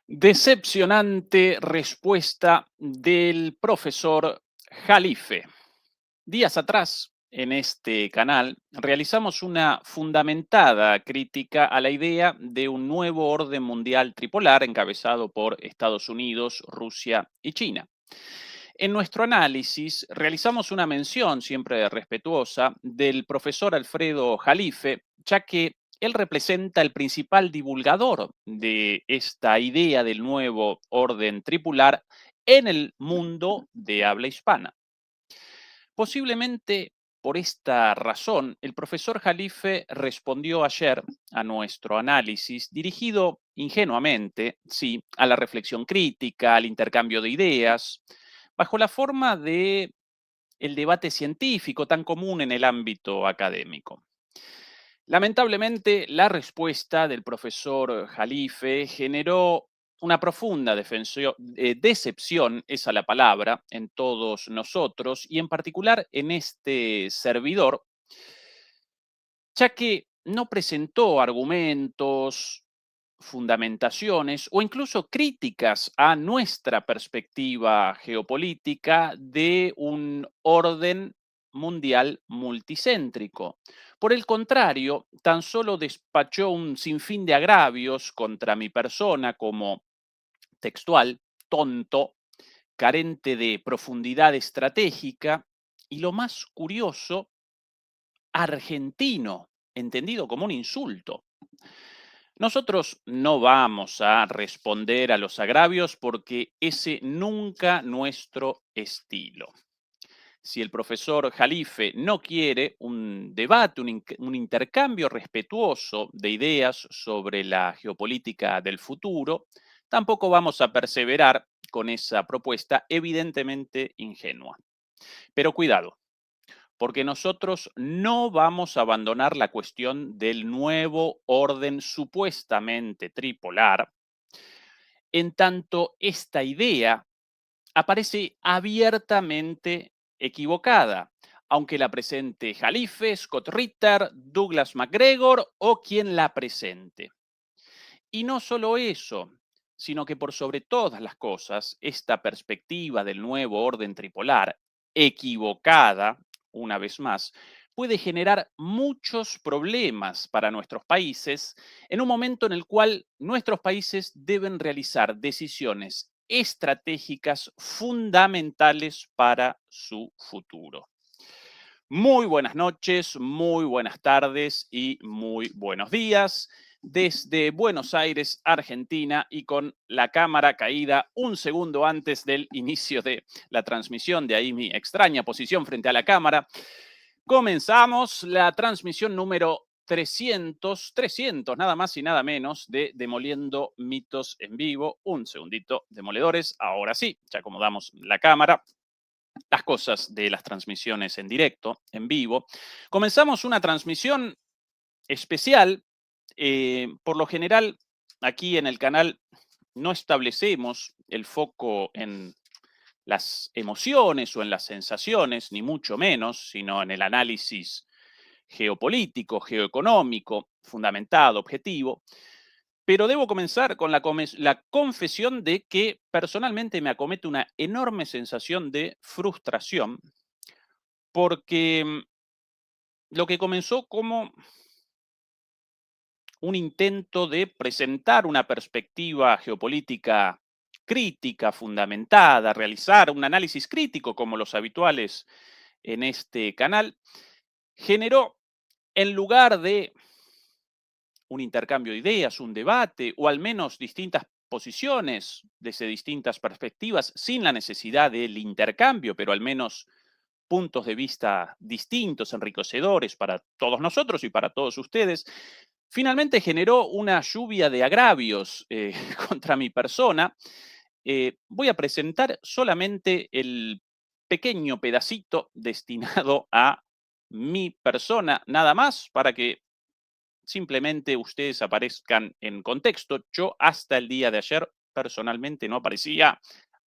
Decepcionante respuesta del profesor Jalife. Días atrás, en este canal, realizamos una fundamentada crítica a la idea de un nuevo orden mundial tripolar encabezado por Estados Unidos, Rusia y China. En nuestro análisis realizamos una mención siempre respetuosa del profesor Alfredo Jalife, ya que él representa el principal divulgador de esta idea del nuevo orden tripular en el mundo de habla hispana. Posiblemente por esta razón, el profesor Jalife respondió ayer a nuestro análisis dirigido ingenuamente, sí, a la reflexión crítica, al intercambio de ideas, bajo la forma de el debate científico tan común en el ámbito académico. Lamentablemente, la respuesta del profesor Jalife generó una profunda decepción, esa la palabra, en todos nosotros y en particular en este servidor, ya que no presentó argumentos, fundamentaciones o incluso críticas a nuestra perspectiva geopolítica de un orden mundial multicéntrico. Por el contrario, tan solo despachó un sinfín de agravios contra mi persona como textual, tonto, carente de profundidad estratégica y lo más curioso, argentino, entendido como un insulto. Nosotros no vamos a responder a los agravios porque ese nunca nuestro estilo. Si el profesor Jalife no quiere un debate, un intercambio respetuoso de ideas sobre la geopolítica del futuro, tampoco vamos a perseverar con esa propuesta evidentemente ingenua. Pero cuidado, porque nosotros no vamos a abandonar la cuestión del nuevo orden supuestamente tripolar, en tanto esta idea aparece abiertamente equivocada, aunque la presente Jalife, Scott Ritter, Douglas MacGregor o quien la presente. Y no solo eso, sino que por sobre todas las cosas, esta perspectiva del nuevo orden tripolar, equivocada, una vez más, puede generar muchos problemas para nuestros países en un momento en el cual nuestros países deben realizar decisiones estratégicas fundamentales para su futuro. Muy buenas noches, muy buenas tardes y muy buenos días. Desde Buenos Aires, Argentina, y con la cámara caída un segundo antes del inicio de la transmisión, de ahí mi extraña posición frente a la cámara, comenzamos la transmisión número 300, nada más y nada menos, de Demoliendo Mitos en Vivo. Un segundito, demoledores, ahora sí, ya acomodamos la cámara, las cosas de las transmisiones en directo, en vivo. Comenzamos una transmisión especial. Por lo general, aquí en el canal no establecemos el foco en las emociones o en las sensaciones, ni mucho menos, sino en el análisis geopolítico, geoeconómico, fundamentado, objetivo. Pero debo comenzar con la confesión de que personalmente me acomete una enorme sensación de frustración porque lo que comenzó como un intento de presentar una perspectiva geopolítica crítica, fundamentada, realizar un análisis crítico como los habituales en este canal, generó, en lugar de un intercambio de ideas, un debate, o al menos distintas posiciones desde distintas perspectivas, sin la necesidad del intercambio, pero al menos puntos de vista distintos, enriquecedores para todos nosotros y para todos ustedes, finalmente generó una lluvia de agravios contra mi persona. Voy a presentar solamente el pequeño pedacito destinado a mi persona, nada más, para que simplemente ustedes aparezcan en contexto. Yo hasta el día de ayer personalmente no aparecía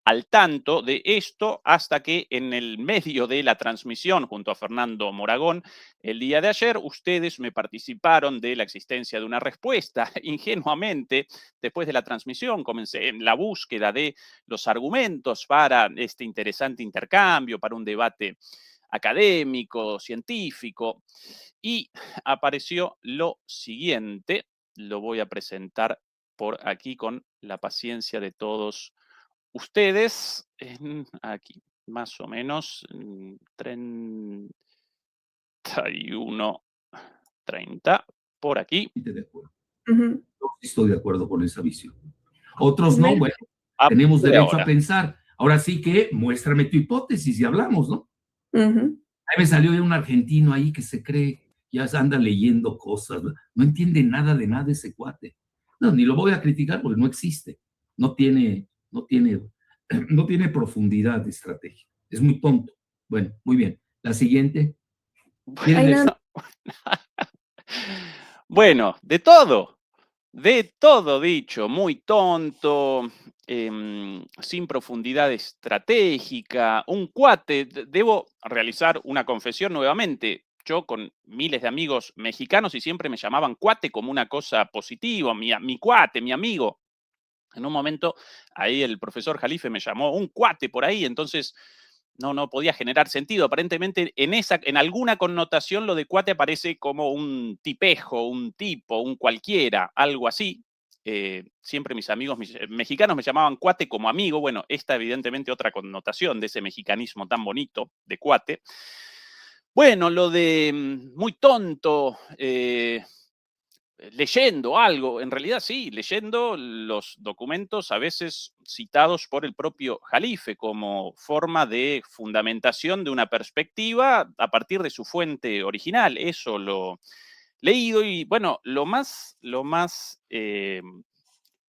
al tanto de esto hasta que en el medio de la transmisión, junto a Fernando Moragón, el día de ayer, ustedes me participaron de la existencia de una respuesta. Ingenuamente, después de la transmisión, comencé en la búsqueda de los argumentos para este interesante intercambio, para un debate académico, científico, y apareció lo siguiente. Lo voy a presentar por aquí con la paciencia de todos ustedes. Aquí, más o menos, 31, 30, por aquí. De acuerdo. Ujú. Yo sí estoy de acuerdo con esa visión. Otros no, Bueno, bueno, A tenemos partir de derecho a ahora. pensar. Ahora sí que muéstrame tu hipótesis y hablamos, ¿no? ujú. Ahí me salió un argentino ahí que se cree, ya anda leyendo cosas, no entiende nada de nada ese cuate. No, ni lo voy a criticar porque no existe. No tiene, no tiene profundidad de estrategia. Es muy tonto. Bueno, muy bien. La siguiente. ¿Quieres Ay, leer? no, Bueno, de todo dicho, muy tonto, sin profundidad estratégica, un cuate. Debo realizar una confesión nuevamente. Yo con miles de amigos mexicanos y siempre me llamaban cuate como una cosa positiva, mi cuate, mi amigo. En un momento, ahí el profesor Jalife me llamó un cuate por ahí, entonces no podía generar sentido. Aparentemente, en alguna connotación, lo de cuate aparece como un tipejo, un tipo, un cualquiera, algo así. Siempre mis amigos mexicanos me llamaban cuate como amigo. Bueno, esta evidentemente otra connotación de ese mexicanismo tan bonito de cuate. Bueno, lo de muy tonto, leyendo algo, en realidad sí, leyendo los documentos a veces citados por el propio Jalife como forma de fundamentación de una perspectiva a partir de su fuente original. Eso lo leído y bueno, lo más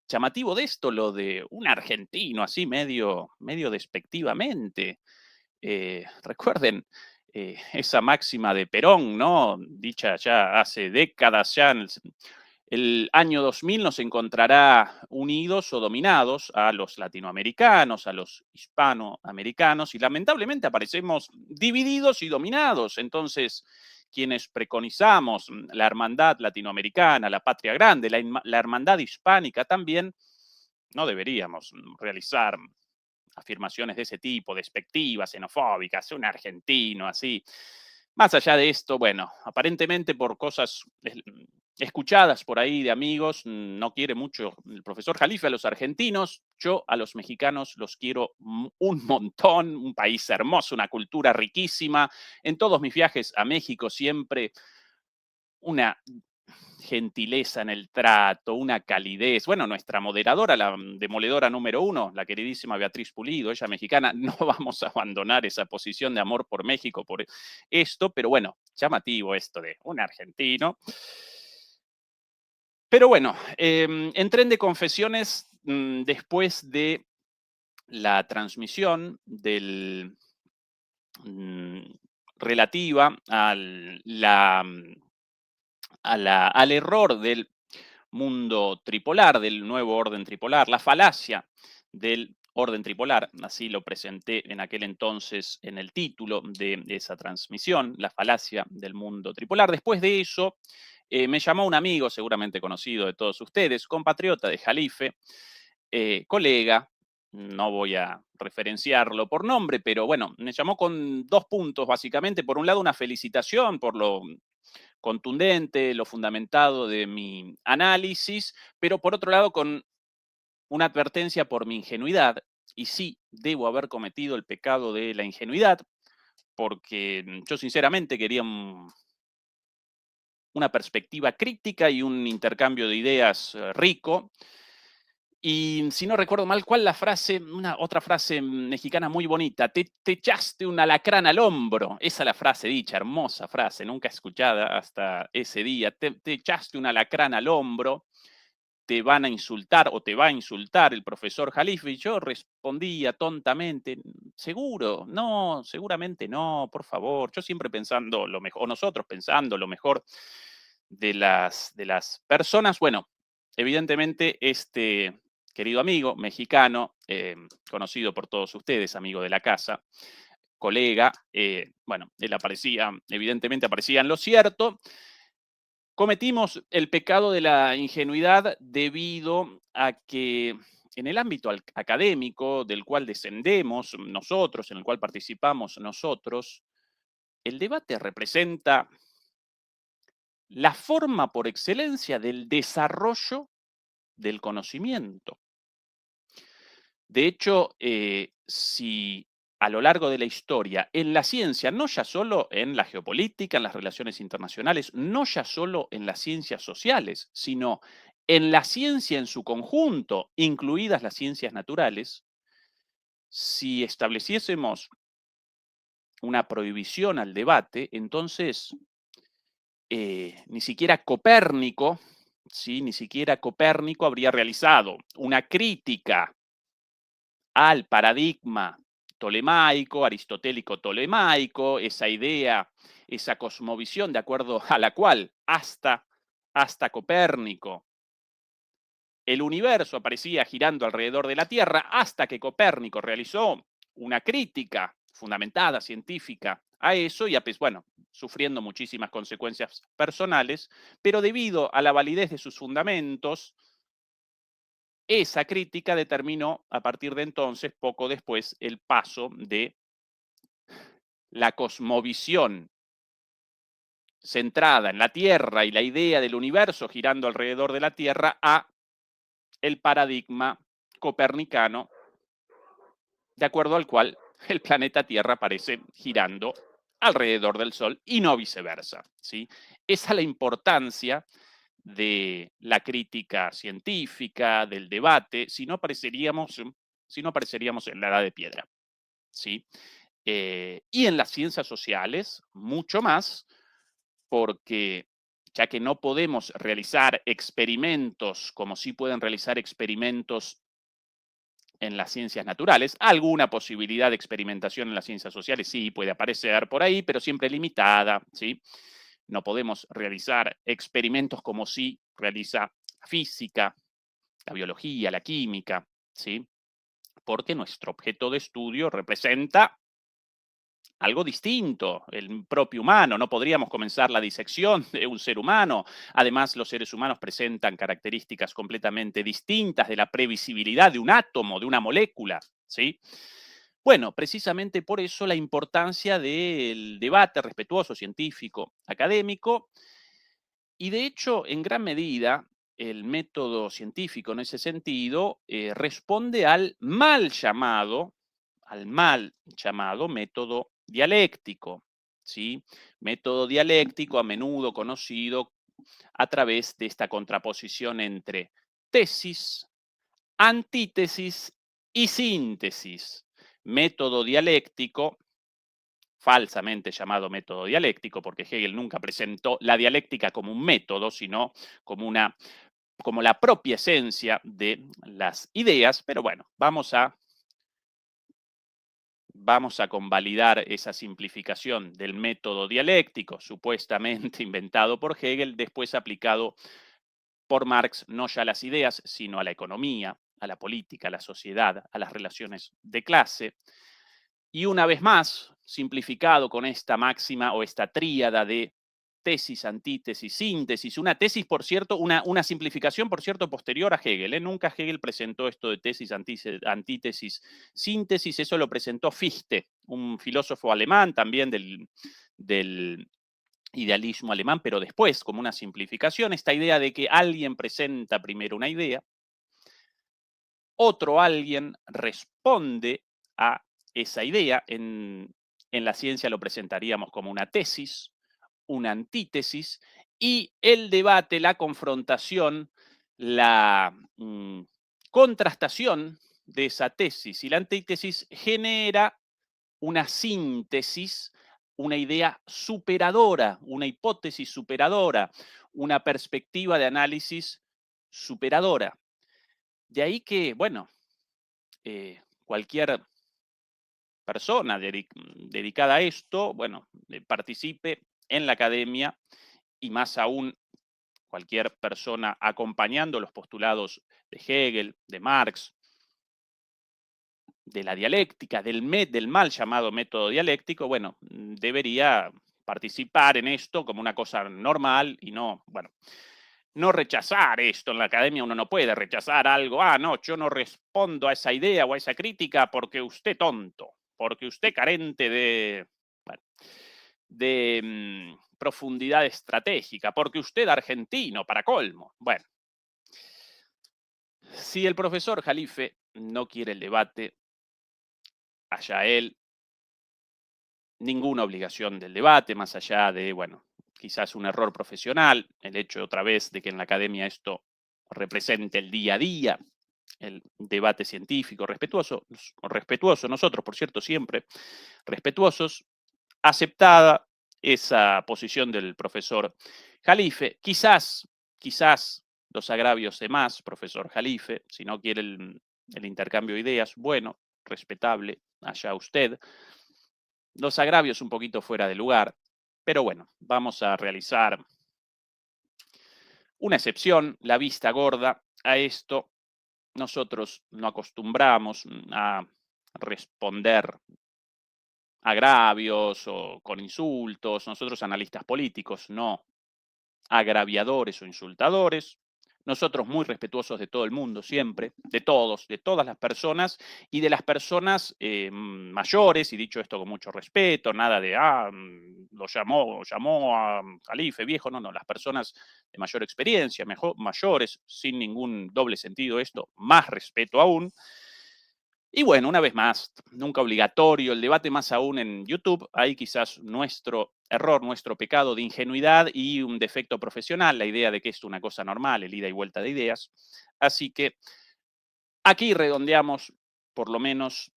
llamativo de esto, lo de un argentino así medio despectivamente. Recuerden esa máxima de Perón, ¿no? Dicha ya hace décadas, ya en el año 2000 nos encontrará unidos o dominados a los latinoamericanos, a los hispanoamericanos, y lamentablemente aparecemos divididos y dominados. Entonces, quienes preconizamos la hermandad latinoamericana, la patria grande, la hermandad hispánica también, no deberíamos realizar afirmaciones de ese tipo, despectivas, xenofóbicas, un argentino, así. Más allá de esto, bueno, aparentemente por cosas escuchadas por ahí de amigos, no quiere mucho el profesor Jalife a los argentinos, yo a los mexicanos los quiero un montón, un país hermoso, una cultura riquísima. En todos mis viajes a México siempre una gentileza en el trato, una calidez. Bueno, nuestra moderadora, la demoledora número uno, la queridísima Beatriz Pulido, ella mexicana, no vamos a abandonar esa posición de amor por México por esto, pero bueno, llamativo esto de un argentino. Pero bueno, entré en de confesiones después de la transmisión mm, relativa al error del mundo tripolar, del nuevo orden tripolar, la falacia del orden tripolar, así lo presenté en aquel entonces en el título de esa transmisión, la falacia del mundo tripolar. Después de eso, me llamó un amigo, seguramente conocido de todos ustedes, compatriota de Jalife, colega, no voy a referenciarlo por nombre, pero bueno, me llamó con dos puntos, básicamente. Por un lado, una felicitación por lo contundente, lo fundamentado de mi análisis, pero por otro lado con una advertencia por mi ingenuidad. Y sí, debo haber cometido el pecado de la ingenuidad, porque yo sinceramente quería una perspectiva crítica y un intercambio de ideas rico. Y si no recuerdo mal, ¿cuál la frase? Una otra frase mexicana muy bonita. Te echaste un alacrán al hombro. Esa es la frase dicha, hermosa frase, nunca escuchada hasta ese día. Te echaste un alacrán al hombro, te van a insultar o te va a insultar el profesor Jalife. Y yo respondía tontamente, seguro, no, seguramente no, por favor. Yo siempre pensando lo mejor, o nosotros pensando lo mejor de las personas. Bueno, evidentemente querido amigo mexicano, conocido por todos ustedes, amigo de la casa, colega, bueno, él evidentemente aparecía en lo cierto. Cometimos el pecado de la ingenuidad debido a que en el ámbito académico del cual descendemos nosotros, en el cual participamos nosotros, el debate representa la forma por excelencia del desarrollo del conocimiento. De hecho, si a lo largo de la historia, en la ciencia, no ya solo en la geopolítica, en las relaciones internacionales, no ya solo en las ciencias sociales, sino en la ciencia en su conjunto, incluidas las ciencias naturales, si estableciésemos una prohibición al debate, entonces ni siquiera Copérnico, ¿sí? Ni siquiera Copérnico habría realizado una crítica al paradigma tolemaico, aristotélico-tolemaico, esa idea, esa cosmovisión de acuerdo a la cual hasta Copérnico el universo aparecía girando alrededor de la Tierra, hasta que Copérnico realizó una crítica fundamentada, científica, a eso y, bueno, sufriendo muchísimas consecuencias personales, pero debido a la validez de sus fundamentos, esa crítica determinó a partir de entonces, poco después, el paso de la cosmovisión centrada en la Tierra y la idea del universo girando alrededor de la Tierra a el paradigma copernicano, de acuerdo al cual el planeta Tierra aparece girando alrededor del Sol y no viceversa, ¿sí? Esa es la importancia de la crítica científica, del debate, si no apareceríamos en la Edad de Piedra, ¿sí? Y en las ciencias sociales, mucho más, porque ya que no podemos realizar experimentos como sí pueden realizar experimentos en las ciencias naturales, alguna posibilidad de experimentación en las ciencias sociales sí puede aparecer por ahí, pero siempre limitada, ¿sí? No podemos realizar experimentos como sí realiza la física, la biología, la química, ¿sí? Porque nuestro objeto de estudio representa algo distinto, el propio humano. No podríamos comenzar la disección de un ser humano. Además, los seres humanos presentan características completamente distintas de la previsibilidad de un átomo, de una molécula, ¿sí? Bueno, precisamente por eso la importancia del debate respetuoso, científico, académico, y de hecho, en gran medida, el método científico en ese sentido responde al mal llamado método dialéctico, ¿sí? Método dialéctico a menudo conocido a través de esta contraposición entre tesis, antítesis y síntesis. Método dialéctico falsamente llamado método dialéctico, porque Hegel nunca presentó la dialéctica como un método, sino como la propia esencia de las ideas, pero bueno, vamos a convalidar esa simplificación del método dialéctico, supuestamente inventado por Hegel, después aplicado por Marx, no ya a las ideas, sino a la economía, a la política, a la sociedad, a las relaciones de clase. Y una vez más, simplificado con esta máxima o esta tríada de tesis, antítesis, síntesis. Una tesis, por cierto, una simplificación, por cierto, posterior a Hegel. Nunca Hegel presentó esto de tesis, antítesis, síntesis. Eso lo presentó Fichte, un filósofo alemán también del idealismo alemán, pero después, como una simplificación, esta idea de que alguien presenta primero una idea, otro alguien responde a esa idea. En la ciencia lo presentaríamos como una tesis, una antítesis, y el debate, la confrontación, la contrastación de esa tesis y la antítesis genera una síntesis, una idea superadora, una hipótesis superadora, una perspectiva de análisis superadora. De ahí que, bueno, cualquier persona dedicada a esto, bueno, participe en la academia y más aún cualquier persona acompañando los postulados de Hegel, de Marx, de la dialéctica, del mal llamado método dialéctico, bueno, debería participar en esto como una cosa normal y no, bueno, no rechazar esto. En la academia uno no puede rechazar algo, no, yo no respondo a esa idea o a esa crítica porque usted tonto, porque usted carente de, bueno, de profundidad estratégica, porque usted argentino, para colmo. Bueno, si el profesor Jalife no quiere el debate, allá él, ninguna obligación del debate, más allá de, bueno, quizás un error profesional, el hecho otra vez de que en la academia esto represente el día a día, el debate científico respetuoso, nosotros, por cierto, siempre respetuosos, aceptada esa posición del profesor Jalife, quizás los agravios de más, profesor Jalife, si no quiere el intercambio de ideas, bueno, respetable, allá usted, los agravios un poquito fuera de lugar, pero bueno, vamos a realizar una excepción, la vista gorda a esto. Nosotros no acostumbramos a responder agravios o con insultos, nosotros analistas políticos, no agraviadores o insultadores. Nosotros muy respetuosos de todo el mundo, siempre, de todos, de todas las personas y de las personas mayores, y dicho esto con mucho respeto, nada de, llamó a Jalife viejo, no, las personas de mayor experiencia, mayores, sin ningún doble sentido esto, más respeto aún. Y bueno, una vez más, nunca obligatorio el debate, más aún en YouTube. Hay quizás nuestro error, nuestro pecado de ingenuidad y un defecto profesional, la idea de que esto es una cosa normal, el ida y vuelta de ideas. Así que aquí redondeamos por lo menos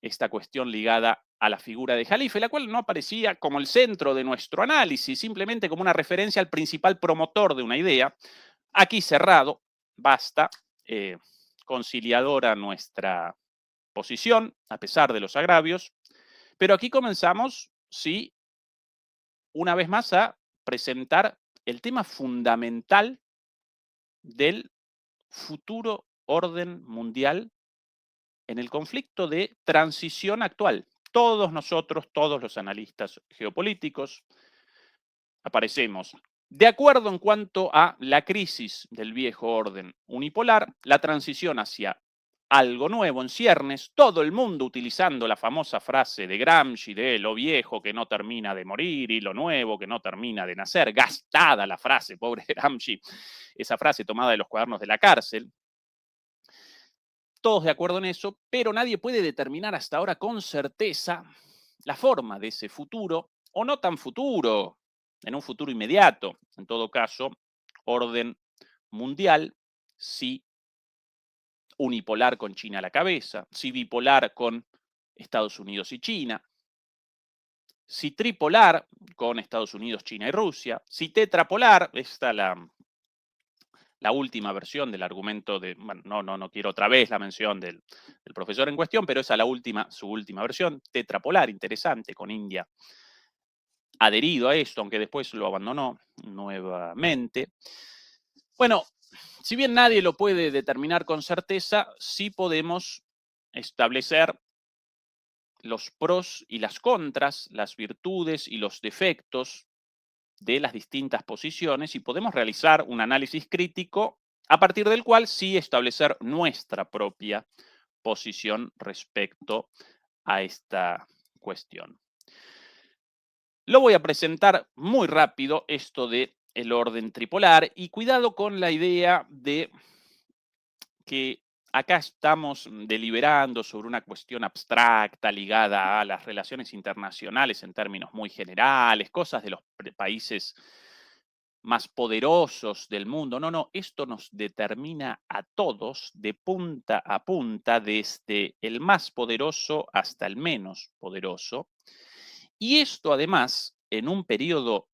esta cuestión ligada a la figura de Jalife, la cual no aparecía como el centro de nuestro análisis, simplemente como una referencia al principal promotor de una idea. Aquí cerrado, basta, conciliadora nuestra posición, a pesar de los agravios. Pero aquí comenzamos, sí, una vez más a presentar el tema fundamental del futuro orden mundial en el conflicto de transición actual. Todos nosotros, todos los analistas geopolíticos, aparecemos de acuerdo en cuanto a la crisis del viejo orden unipolar, la transición hacia algo nuevo en ciernes, todo el mundo utilizando la famosa frase de Gramsci de lo viejo que no termina de morir y lo nuevo que no termina de nacer, gastada la frase, pobre Gramsci, esa frase tomada de los cuadernos de la cárcel. Todos de acuerdo en eso, pero nadie puede determinar hasta ahora con certeza la forma de ese futuro, o no tan futuro, en un futuro inmediato, en todo caso, orden mundial, sí unipolar con China a la cabeza, si bipolar con Estados Unidos y China, si tripolar con Estados Unidos, China y Rusia, si tetrapolar, esta la última versión del argumento de, bueno, no quiero otra vez la mención del profesor en cuestión, pero esa es su última versión, tetrapolar, interesante, con India adherido a esto, aunque después lo abandonó nuevamente. Bueno, si bien nadie lo puede determinar con certeza, sí podemos establecer los pros y las contras, las virtudes y los defectos de las distintas posiciones y podemos realizar un análisis crítico a partir del cual sí establecer nuestra propia posición respecto a esta cuestión. Lo voy a presentar muy rápido, esto de el orden tripolar, y cuidado con la idea de que acá estamos deliberando sobre una cuestión abstracta ligada a las relaciones internacionales en términos muy generales, cosas de los países más poderosos del mundo. No, esto nos determina a todos de punta a punta, desde el más poderoso hasta el menos poderoso. Y esto además en un periodo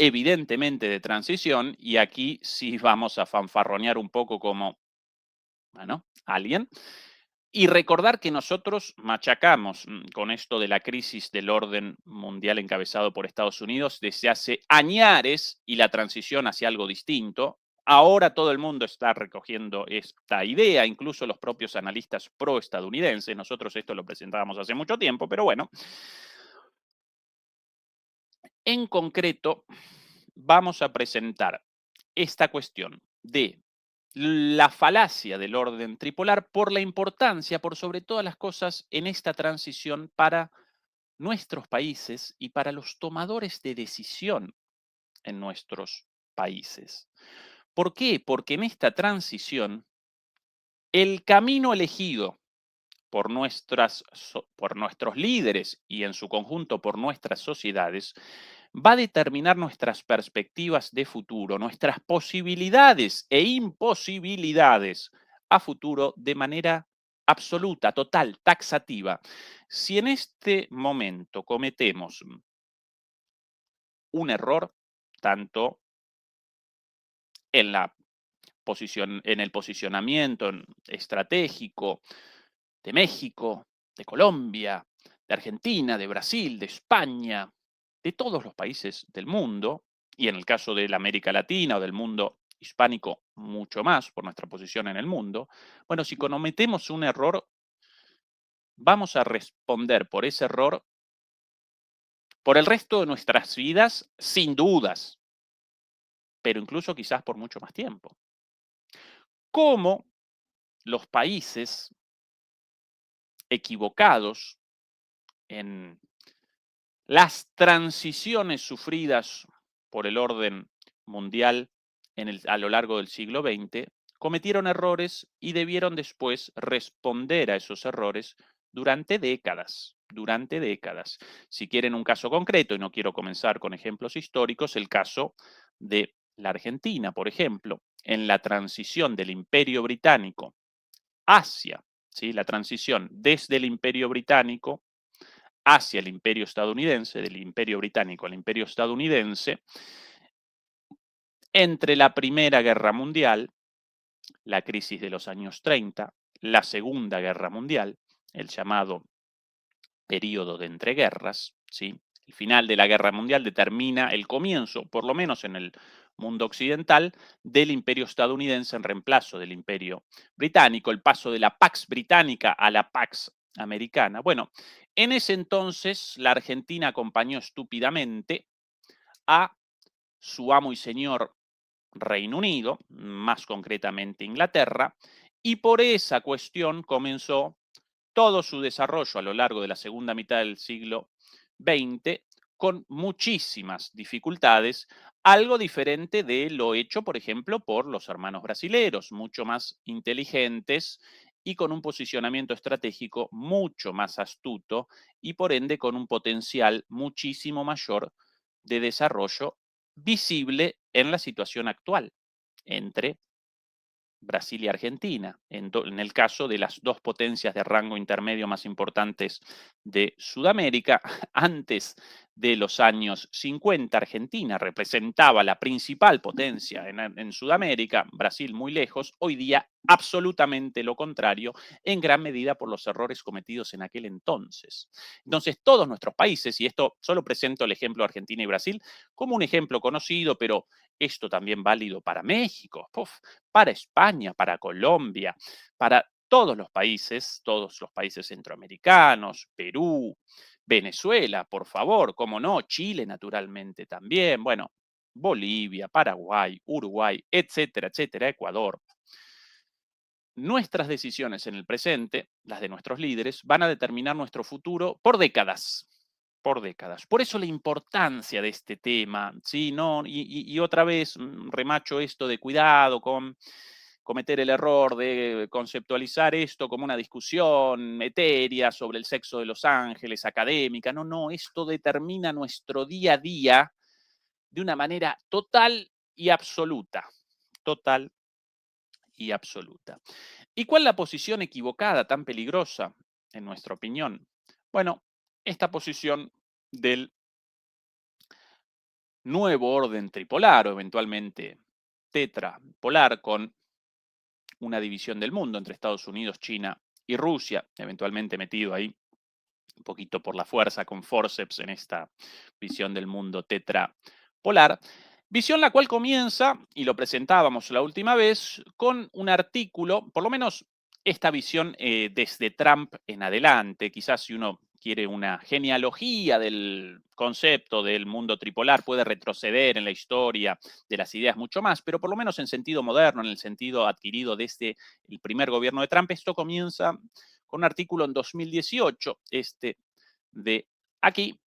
evidentemente de transición, y aquí sí vamos a fanfarronear un poco como, bueno, alguien, Y recordar que nosotros machacamos con esto de la crisis del orden mundial encabezado por Estados Unidos desde hace añares y la transición hacia algo distinto. Ahora todo el mundo está recogiendo esta idea, incluso los propios analistas pro-estadounidenses. Nosotros esto lo presentábamos hace mucho tiempo, pero bueno. En concreto, vamos a presentar esta cuestión de la falacia del orden tripolar por la importancia, por sobre todas las cosas, en esta transición para nuestros países y para los tomadores de decisión en nuestros países. ¿Por qué? Porque en esta transición, el camino elegido por nuestros líderes y en su conjunto por nuestras sociedades, va a determinar nuestras perspectivas de futuro, nuestras posibilidades e imposibilidades a futuro de manera absoluta, total, taxativa. Si en este momento cometemos un error, tanto en la en el posicionamiento estratégico de México, de Colombia, de Argentina, de Brasil, de España, de todos los países del mundo, y en el caso de la América Latina o del mundo hispánico, mucho más por nuestra posición en el mundo. Bueno, si cometemos un error, vamos a responder por ese error por el resto de nuestras vidas, sin dudas, pero incluso quizás por mucho más tiempo. ¿Cómo los países equivocados en las transiciones sufridas por el orden mundial a lo largo del siglo XX cometieron errores y debieron después responder a esos errores durante décadas, durante décadas? Si quieren un caso concreto, y no quiero comenzar con ejemplos históricos, el caso de la Argentina, por ejemplo, en la transición del Imperio Británico hacia, ¿sí?, la transición desde el Imperio Británico hacia el imperio estadounidense, del imperio británico al imperio estadounidense, entre la Primera Guerra Mundial, la crisis de los años 30, la Segunda Guerra Mundial, el llamado periodo de entreguerras, ¿sí? El final de la Guerra Mundial determina el comienzo, por lo menos en el mundo occidental, del imperio estadounidense en reemplazo del imperio británico, el paso de la Pax Británica a la Pax Americana. Bueno, en ese entonces la Argentina acompañó estúpidamente a su amo y señor Reino Unido, más concretamente Inglaterra, y por esa cuestión comenzó todo su desarrollo a lo largo de la segunda mitad del siglo XX con muchísimas dificultades, algo diferente de lo hecho, por ejemplo, por los hermanos brasileros, mucho más inteligentes y con un posicionamiento estratégico mucho más astuto y por ende con un potencial muchísimo mayor de desarrollo visible en la situación actual entre Brasil y Argentina, en el caso de las dos potencias de rango intermedio más importantes de Sudamérica. Antes de los años 50, Argentina representaba la principal potencia en Sudamérica, Brasil muy lejos. Hoy día, absolutamente lo contrario, en gran medida por los errores cometidos en aquel entonces. Entonces, todos nuestros países, y esto solo presento el ejemplo de Argentina y Brasil como un ejemplo conocido, pero esto también válido para México, para España, para Colombia, para todos los países centroamericanos, Perú, Venezuela, por favor, cómo no, Chile naturalmente también, bueno, Bolivia, Paraguay, Uruguay, etcétera, etcétera, Ecuador. Nuestras decisiones en el presente, las de nuestros líderes, van a determinar nuestro futuro por décadas. Por décadas. Por eso la importancia de este tema, ¿sí? No, y otra vez remacho esto de cuidado con cometer el error de conceptualizar esto como una discusión etérea sobre el sexo de los ángeles, académica. No, no, esto determina nuestro día a día de una manera total y absoluta. Total y absoluta. ¿Y cuál es la posición equivocada, tan peligrosa, en nuestra opinión? Bueno, esta posición del nuevo orden tripolar o eventualmente tetrapolar con una división del mundo entre Estados Unidos, China y Rusia, eventualmente metido ahí un poquito por la fuerza, con forceps en esta visión del mundo tetrapolar. Visión la cual comienza, y lo presentábamos la última vez, con un artículo, por lo menos esta visión desde Trump en adelante, quizás si uno quiere una genealogía del concepto del mundo tripolar, puede retroceder en la historia de las ideas mucho más, pero por lo menos en sentido moderno, en el sentido adquirido desde el primer gobierno de Trump, esto comienza con un artículo en 2018, este de aquí,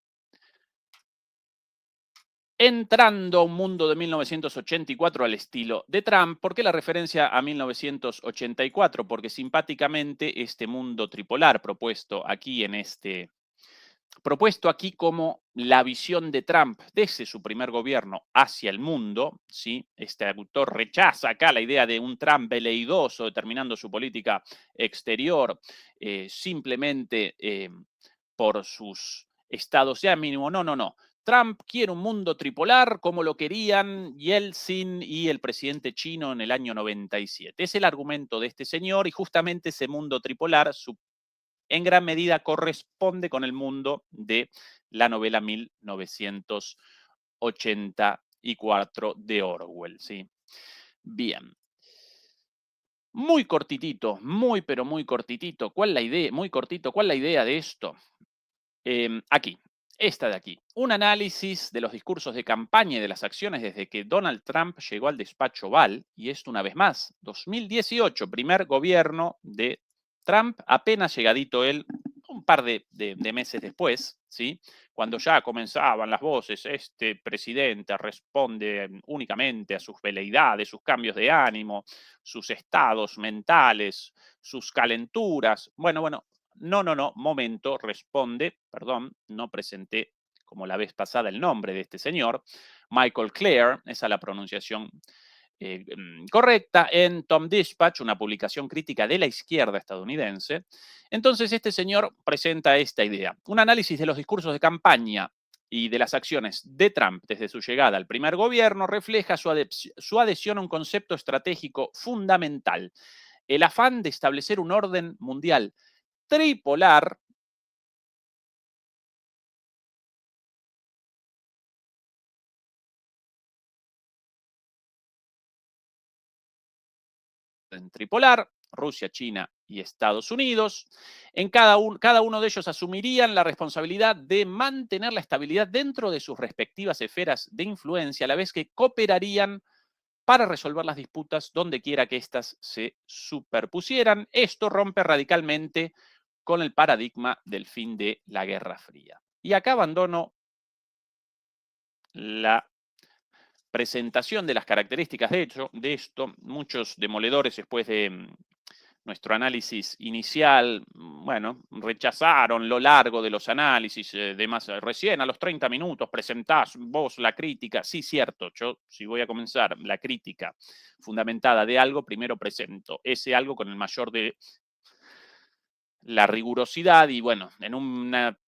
entrando a un mundo de 1984 al estilo de Trump. ¿Por qué la referencia a 1984? Porque simpáticamente este mundo tripolar propuesto aquí como la visión de Trump desde su primer gobierno hacia el mundo, ¿sí? Este autor rechaza acá la idea de un Trump veleidoso determinando su política exterior simplemente por sus estados de ánimo. No, no, no. Trump quiere un mundo tripolar como lo querían Yeltsin y el presidente chino en el año 97. Es el argumento de este señor y justamente ese mundo tripolar en gran medida corresponde con el mundo de la novela 1984 de Orwell. ¿Sí? Bien. Muy cortitito, muy pero muy cortitito. ¿Cuál la idea? Muy cortito. ¿Cuál la idea de esto? Aquí, esta de aquí. Un análisis de los discursos de campaña y de las acciones desde que Donald Trump llegó al despacho Oval, y esto una vez más, 2018, primer gobierno de Trump, apenas llegadito él, un par de meses después, ¿sí? Cuando ya comenzaban las voces, este presidente responde únicamente a sus veleidades, sus cambios de ánimo, sus estados mentales, sus calenturas. Bueno, no, no, no, momento, responde, perdón, no presenté como la vez pasada el nombre de este señor, Michael Clare, esa es la pronunciación correcta, en Tom Dispatch, una publicación crítica de la izquierda estadounidense. Entonces este señor presenta esta idea, un análisis de los discursos de campaña y de las acciones de Trump desde su llegada al primer gobierno refleja su adhesión a un concepto estratégico fundamental, el afán de establecer un orden mundial tripolar en tripolar, Rusia, China y Estados Unidos. Cada uno de ellos asumirían la responsabilidad de mantener la estabilidad dentro de sus respectivas esferas de influencia, a la vez que cooperarían para resolver las disputas donde quiera que éstas se superpusieran. Esto rompe radicalmente con el paradigma del fin de la Guerra Fría. Y acá abandono la presentación de las características de hecho de esto. Muchos demoledores después de nuestro análisis inicial, bueno, rechazaron lo largo de los análisis, demás, recién a los 30 minutos presentás vos la crítica. Sí, cierto, yo si voy a comenzar la crítica fundamentada de algo, primero presento ese algo con el mayor de la rigurosidad y bueno, en una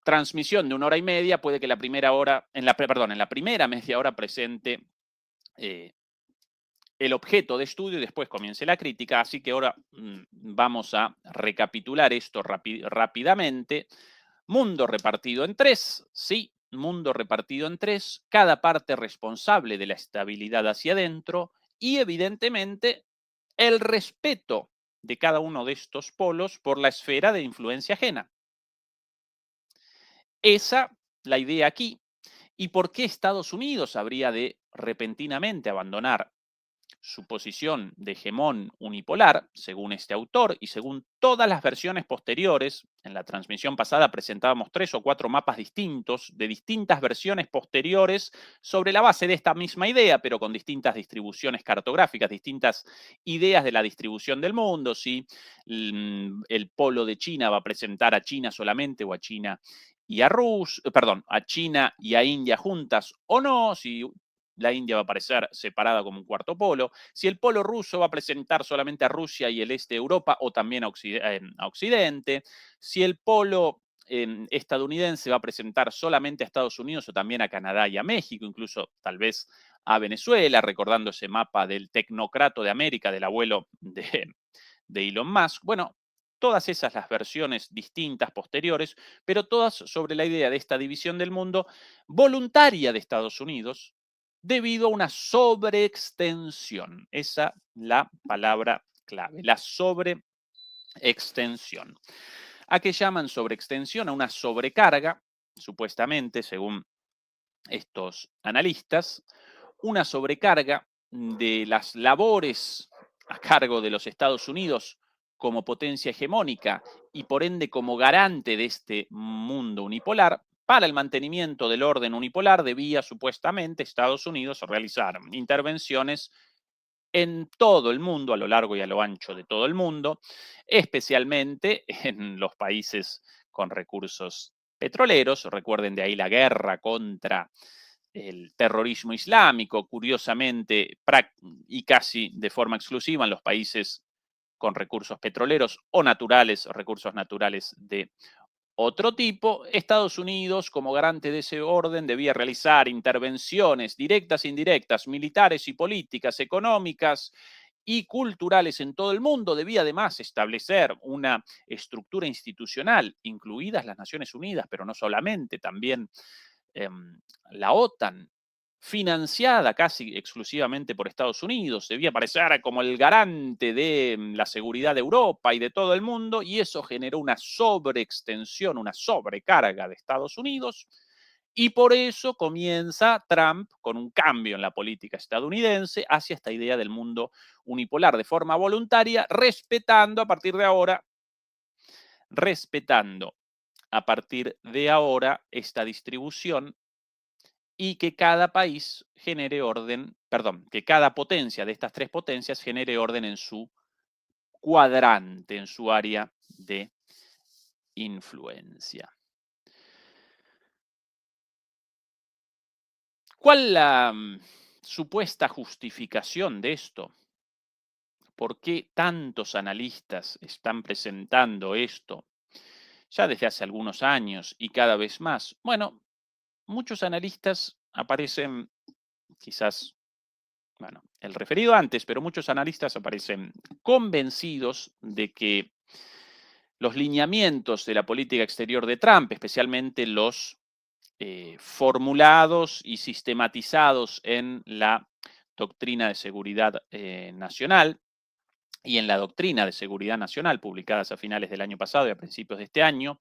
transmisión de 1 hora y media puede que la primera hora, perdón, en la primera media hora presente eh, el objeto de estudio y después comience la crítica. Así que ahora vamos a recapitular esto rápidamente. Mundo repartido en tres, sí, mundo repartido en tres, cada parte responsable de la estabilidad hacia adentro y evidentemente el respeto de cada uno de estos polos por la esfera de influencia ajena. Esa la idea aquí. ¿Y por qué Estados Unidos habría de repentinamente abandonar su posición de hegemón unipolar, según este autor y según todas las versiones posteriores? En la transmisión pasada presentábamos 3 o 4 mapas distintos de distintas versiones posteriores sobre la base de esta misma idea, pero con distintas distribuciones cartográficas, distintas ideas de la distribución del mundo, si el polo de China va a presentar a China solamente o a China y a perdón, a China y a India juntas o no, si la India va a aparecer separada como un cuarto polo, si el polo ruso va a presentar solamente a Rusia y el este de Europa o también a Occidente, si el polo estadounidense va a presentar solamente a Estados Unidos o también a Canadá y a México, incluso tal vez a Venezuela, recordando ese mapa del tecnocrato de América, del abuelo de Elon Musk. Bueno, Todas esas las versiones distintas, posteriores, pero todas sobre la idea de esta división del mundo voluntaria de Estados Unidos debido a una sobreextensión. Esa la palabra clave, la sobreextensión. ¿A qué llaman sobreextensión? A una sobrecarga, supuestamente, según estos analistas, una sobrecarga de las labores a cargo de los Estados Unidos como potencia hegemónica y por ende como garante de este mundo unipolar. Para el mantenimiento del orden unipolar debía supuestamente Estados Unidos realizar intervenciones en todo el mundo, a lo largo y a lo ancho de todo el mundo, especialmente en los países con recursos petroleros. Recuerden de ahí la guerra contra el terrorismo islámico, curiosamente y casi de forma exclusiva en los países con recursos petroleros o naturales, o recursos naturales de otro tipo. Estados Unidos, como garante de ese orden, debía realizar intervenciones directas e indirectas, militares y políticas, económicas y culturales en todo el mundo. Debía además establecer una estructura institucional, incluidas las Naciones Unidas, pero no solamente, también la OTAN, financiada casi exclusivamente por Estados Unidos, debía aparecer como el garante de la seguridad de Europa y de todo el mundo, y eso generó una sobreextensión, una sobrecarga de Estados Unidos, y por eso comienza Trump con un cambio en la política estadounidense hacia esta idea del mundo unipolar de forma voluntaria, respetando a partir de ahora esta distribución y que cada país genere orden, perdón, que cada potencia de estas tres potencias genere orden en su cuadrante, en su área de influencia. ¿Cuál la supuesta justificación de esto? ¿Por qué tantos analistas están presentando esto ya desde hace algunos años y cada vez más? Bueno, muchos analistas aparecen quizás, bueno, el referido antes, pero muchos analistas aparecen convencidos de que los lineamientos de la política exterior de Trump, especialmente los formulados y sistematizados en la doctrina de seguridad nacional y en la doctrina de seguridad nacional publicadas a finales del año pasado y a principios de este año,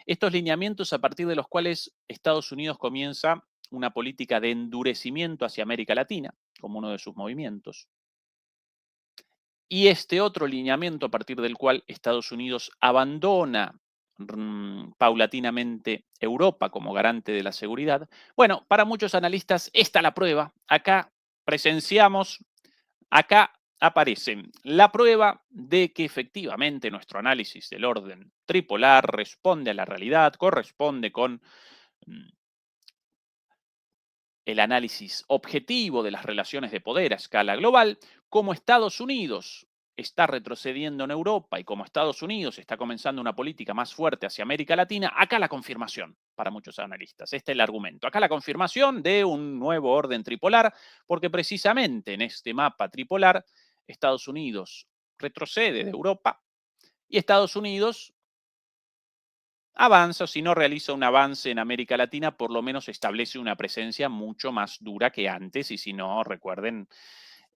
estos lineamientos a partir de los cuales Estados Unidos comienza una política de endurecimiento hacia América Latina como uno de sus movimientos. Y este otro lineamiento a partir del cual Estados Unidos abandona paulatinamente Europa como garante de la seguridad. Bueno, para muchos analistas está la prueba. Acá presenciamos, acá aparece la prueba de que efectivamente nuestro análisis del orden tripolar responde a la realidad, corresponde con el análisis objetivo de las relaciones de poder a escala global, como Estados Unidos está retrocediendo en Europa y como Estados Unidos está comenzando una política más fuerte hacia América Latina, acá la confirmación para muchos analistas. Este es el argumento. Acá la confirmación de un nuevo orden tripolar, porque precisamente en este mapa tripolar, Estados Unidos retrocede de Europa y Estados Unidos avanza, o si no realiza un avance en América Latina, por lo menos establece una presencia mucho más dura que antes, y si no, recuerden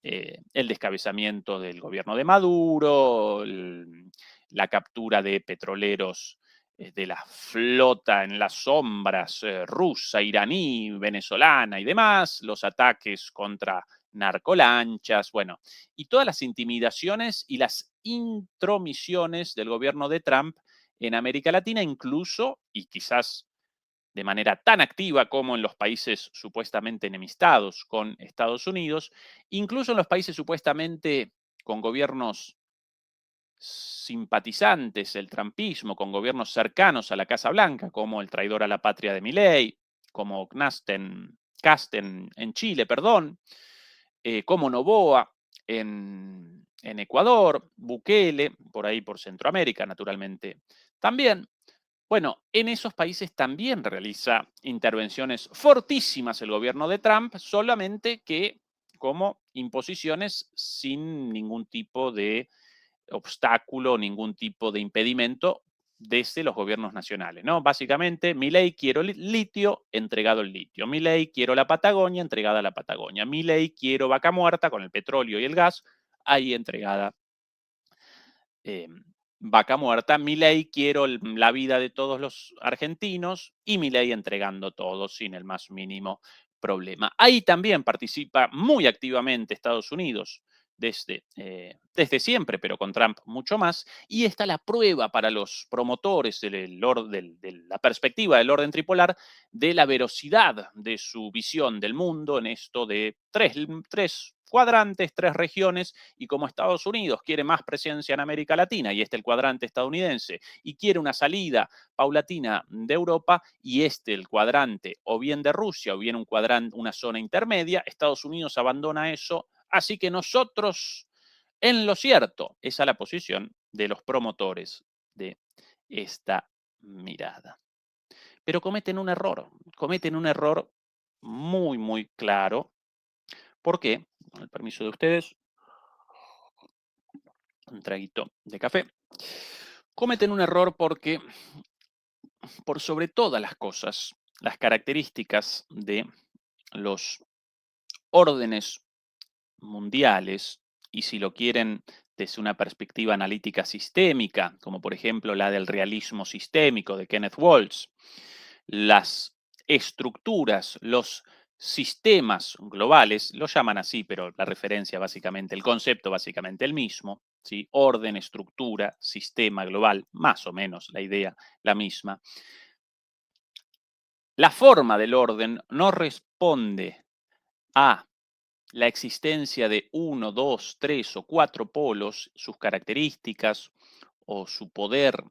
el descabezamiento del gobierno de Maduro, la captura de petroleros de la flota en las sombras rusa, iraní, venezolana y demás, los ataques contra narcolanchas, bueno, y todas las intimidaciones y las intromisiones del gobierno de Trump en América Latina, incluso, y quizás de manera tan activa como en los países supuestamente enemistados con Estados Unidos, incluso en los países supuestamente con gobiernos simpatizantes del trumpismo, con gobiernos cercanos a la Casa Blanca, como el traidor a la patria de Milei, como Casten en Chile, perdón, como Noboa en Ecuador, Bukele, por ahí por Centroamérica, naturalmente, también. Bueno, en esos países también realiza intervenciones fortísimas el gobierno de Trump, solamente que como imposiciones sin ningún tipo de obstáculo, ningún tipo de impedimento desde los gobiernos nacionales, ¿no? Básicamente, Milei quiero litio, entregado el litio. Milei quiero la Patagonia, entregada la Patagonia. Milei quiero Vaca Muerta con el petróleo y el gas, ahí entregada eh, Vaca Muerta. Milei quiero la vida de todos los argentinos y Milei entregando todo sin el más mínimo problema. Ahí también participa muy activamente Estados Unidos desde siempre, pero con Trump mucho más. Y está la prueba para los promotores de la perspectiva del orden tripolar de la veracidad de su visión del mundo en esto de tres cuadrantes, tres regiones, y como Estados Unidos quiere más presencia en América Latina, y el cuadrante estadounidense, y quiere una salida paulatina de Europa, y el cuadrante o bien de Rusia o bien una zona intermedia, Estados Unidos abandona eso, así que nosotros, en lo cierto, esa es la posición de los promotores de esta mirada. Pero cometen un error muy, muy claro. ¿Por qué? Con el permiso de ustedes, un traguito de café. Cometen un error porque, por sobre todas las cosas, las características de los órdenes mundiales, y si lo quieren desde una perspectiva analítica sistémica, como por ejemplo la del realismo sistémico de Kenneth Waltz, las estructuras, los sistemas globales, lo llaman así, pero la referencia básicamente, el concepto básicamente el mismo, ¿sí? Orden, estructura, sistema global, más o menos la idea la misma. La forma del orden no responde a la existencia de uno, dos, tres o cuatro polos, sus características o su poder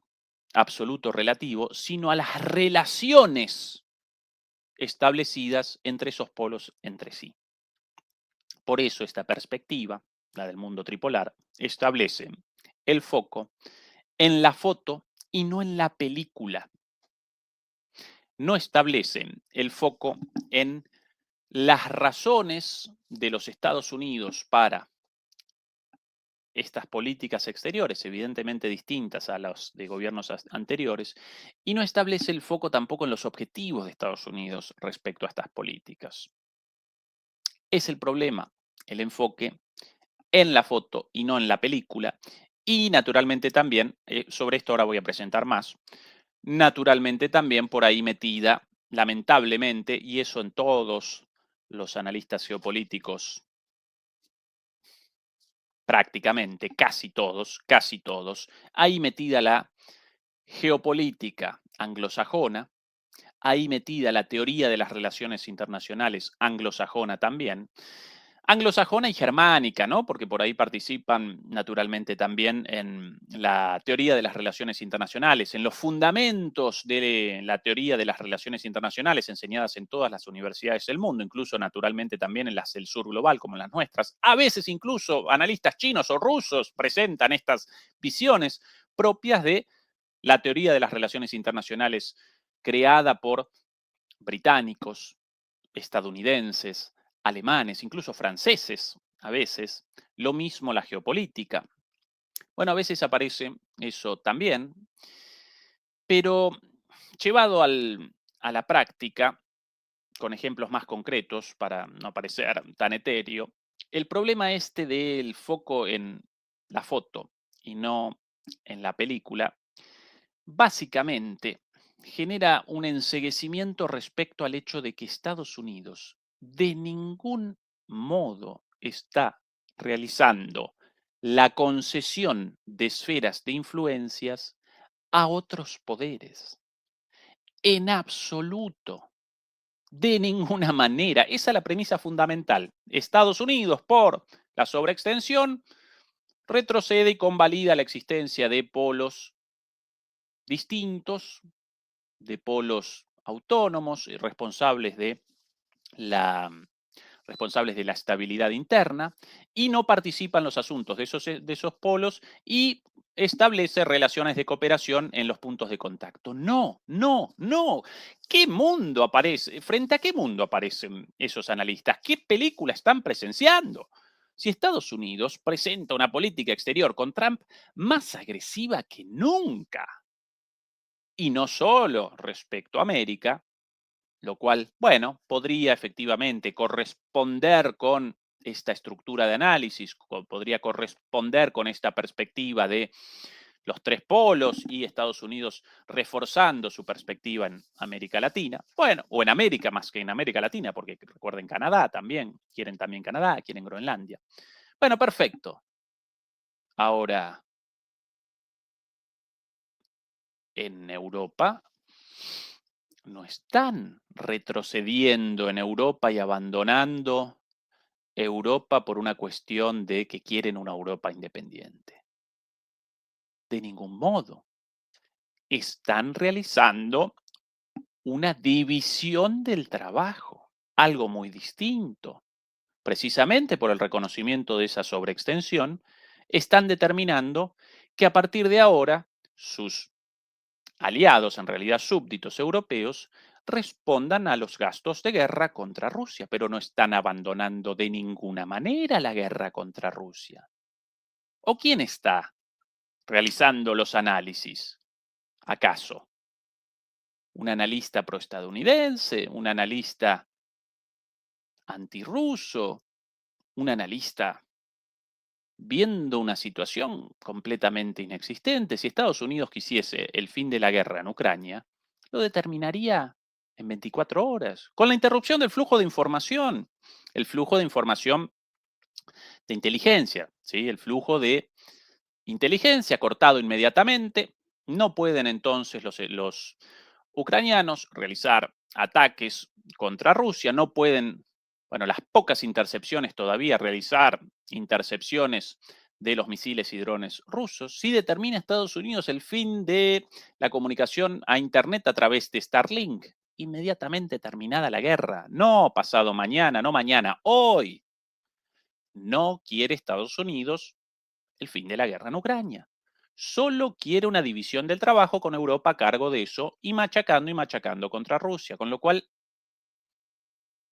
absoluto relativo, sino a las relaciones establecidas entre esos polos entre sí. Por eso esta perspectiva, la del mundo tripolar, establece el foco en la foto y no en la película. No establece el foco en las razones de los Estados Unidos para estas políticas exteriores, evidentemente distintas a las de gobiernos anteriores, y no establece el foco tampoco en los objetivos de Estados Unidos respecto a estas políticas. Es el problema, el enfoque en la foto y no en la película. Y naturalmente también, sobre esto ahora voy a presentar más, naturalmente también por ahí metida, lamentablemente, y eso en todos los analistas geopolíticos, prácticamente, casi todos, ahí metida la geopolítica anglosajona, ahí metida la teoría de las relaciones internacionales anglosajona también, anglosajona y germánica, ¿no? Porque por ahí participan naturalmente también en la teoría de las relaciones internacionales, en los fundamentos de la teoría de las relaciones internacionales enseñadas en todas las universidades del mundo, incluso naturalmente también en las del sur global, como las nuestras. A veces incluso analistas chinos o rusos presentan estas visiones propias de la teoría de las relaciones internacionales creada por británicos, estadounidenses, alemanes, incluso franceses, a veces. Lo mismo la geopolítica. Bueno, a veces aparece eso también, pero llevado a la práctica, con ejemplos más concretos, para no parecer tan etéreo, el problema del foco en la foto y no en la película, básicamente genera un enceguecimiento respecto al hecho de que Estados Unidos de ningún modo está realizando la concesión de esferas de influencias a otros poderes. En absoluto. De ninguna manera. Esa es la premisa fundamental. Estados Unidos, por la sobreextensión, retrocede y convalida la existencia de polos distintos, de polos autónomos y responsables de la estabilidad interna, y no participa en los asuntos de esos polos y establece relaciones de cooperación en los puntos de contacto. No, no, no. ¿Qué mundo aparece? ¿Frente a qué mundo aparecen esos analistas? ¿Qué película están presenciando? si Estados Unidos presenta una política exterior con Trump más agresiva que nunca. Y no solo respecto a América, lo cual, bueno, podría efectivamente corresponder con esta estructura de análisis, podría corresponder con esta perspectiva de los tres polos y Estados Unidos reforzando su perspectiva en América Latina, bueno, o en América más que en América Latina, porque recuerden Canadá también Canadá, quieren Groenlandia. Bueno, perfecto. Ahora, en Europa no están retrocediendo en Europa y abandonando Europa por una cuestión de que quieren una Europa independiente. De ningún modo. Están realizando una división del trabajo, algo muy distinto. Precisamente por el reconocimiento de esa sobreextensión, están determinando que a partir de ahora sus aliados, en realidad súbditos europeos, respondan a los gastos de guerra contra Rusia, pero no están abandonando de ninguna manera la guerra contra Rusia. ¿O quién está realizando los análisis? ¿Acaso un analista proestadounidense, un analista antirruso, un analista viendo una situación completamente inexistente? Si Estados Unidos quisiese el fin de la guerra en Ucrania, lo determinaría en 24 horas, con la interrupción del flujo de información, el flujo de información de inteligencia, ¿sí? El flujo de inteligencia cortado inmediatamente. No pueden entonces los ucranianos realizar ataques contra Rusia, no pueden, bueno, las pocas intercepciones todavía, realizar intercepciones de los misiles y drones rusos. Si determina Estados Unidos el fin de la comunicación a Internet a través de Starlink, inmediatamente terminada la guerra, no pasado mañana, no mañana, hoy, no quiere Estados Unidos el fin de la guerra en Ucrania. Solo quiere una división del trabajo con Europa a cargo de eso y machacando contra Rusia. Con lo cual,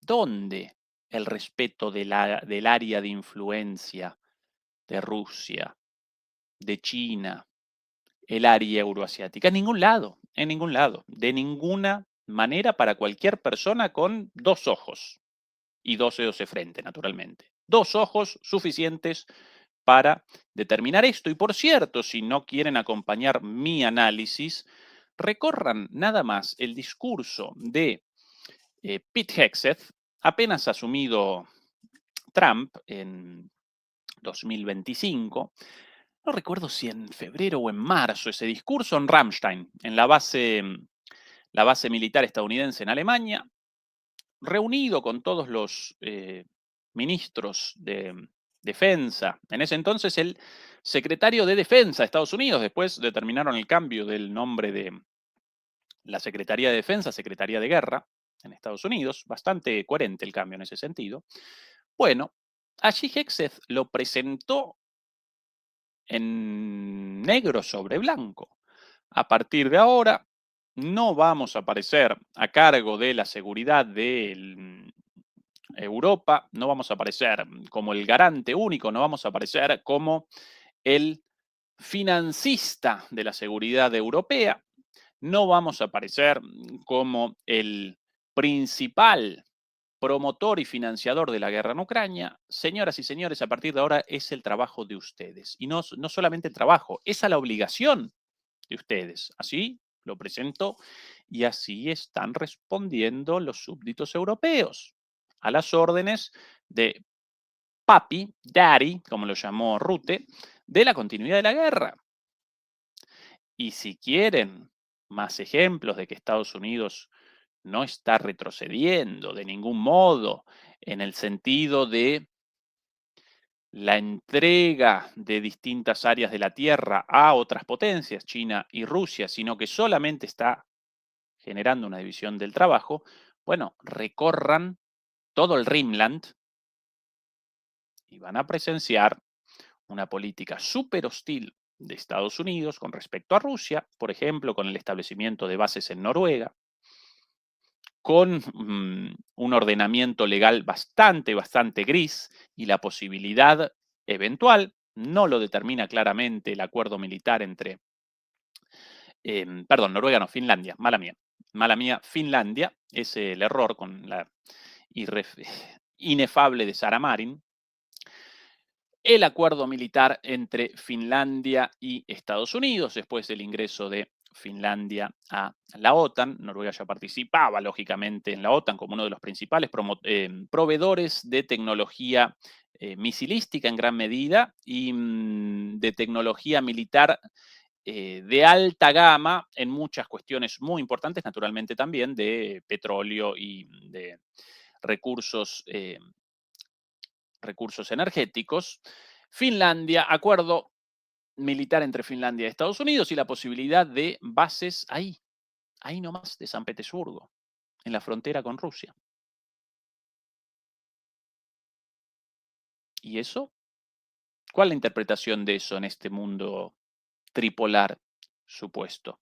¿dónde el respeto del área de influencia de Rusia, de China, el área euroasiática? En ningún lado, de ninguna manera para cualquier persona con dos ojos y dos dedos de frente, naturalmente. Dos ojos suficientes para determinar esto. Y por cierto, si no quieren acompañar mi análisis, recorran nada más el discurso de Pete Hegseth, apenas asumido Trump en 2025. No recuerdo si en febrero o en marzo, ese discurso en Ramstein, en la base militar estadounidense en Alemania, reunido con todos los ministros de defensa. En ese entonces el secretario de Defensa de Estados Unidos, después determinaron el cambio del nombre de la Secretaría de Defensa, Secretaría de Guerra en Estados Unidos, bastante coherente el cambio en ese sentido. Bueno, allí Hegseth lo presentó en negro sobre blanco. A partir de ahora, no vamos a aparecer a cargo de la seguridad de Europa, no vamos a aparecer como el garante único, no vamos a aparecer como el financista de la seguridad europea, no vamos a aparecer como el principal promotor y financiador de la guerra en Ucrania. Señoras y señores, a partir de ahora es el trabajo de ustedes. Y no solamente el trabajo, es a la obligación de ustedes. Así lo presento y así están respondiendo los súbditos europeos a las órdenes de papi, daddy, como lo llamó Rutte, de la continuidad de la guerra. Y si quieren más ejemplos de que Estados Unidos no está retrocediendo de ningún modo en el sentido de la entrega de distintas áreas de la Tierra a otras potencias, China y Rusia, sino que solamente está generando una división del trabajo, bueno, recorran todo el Rimland y van a presenciar una política súper hostil de Estados Unidos con respecto a Rusia, por ejemplo, con el establecimiento de bases en Noruega, con un ordenamiento legal bastante gris y la posibilidad eventual, no lo determina claramente el acuerdo militar entre, perdón, Noruega no, Finlandia, mala mía, Finlandia, es el error con la inefable de Sarah Marin, el acuerdo militar entre Finlandia y Estados Unidos después del ingreso de Finlandia a la OTAN. Noruega ya participaba, lógicamente, en la OTAN como uno de los principales proveedores de tecnología misilística en gran medida y de tecnología militar de alta gama en muchas cuestiones muy importantes, naturalmente también de petróleo y de recursos recursos energéticos. Finlandia, acuerdo militar entre Finlandia y Estados Unidos y la posibilidad de bases ahí nomás de San Petersburgo, en la frontera con Rusia. ¿Y eso? ¿Cuál es la interpretación de eso en este mundo tripolar supuesto?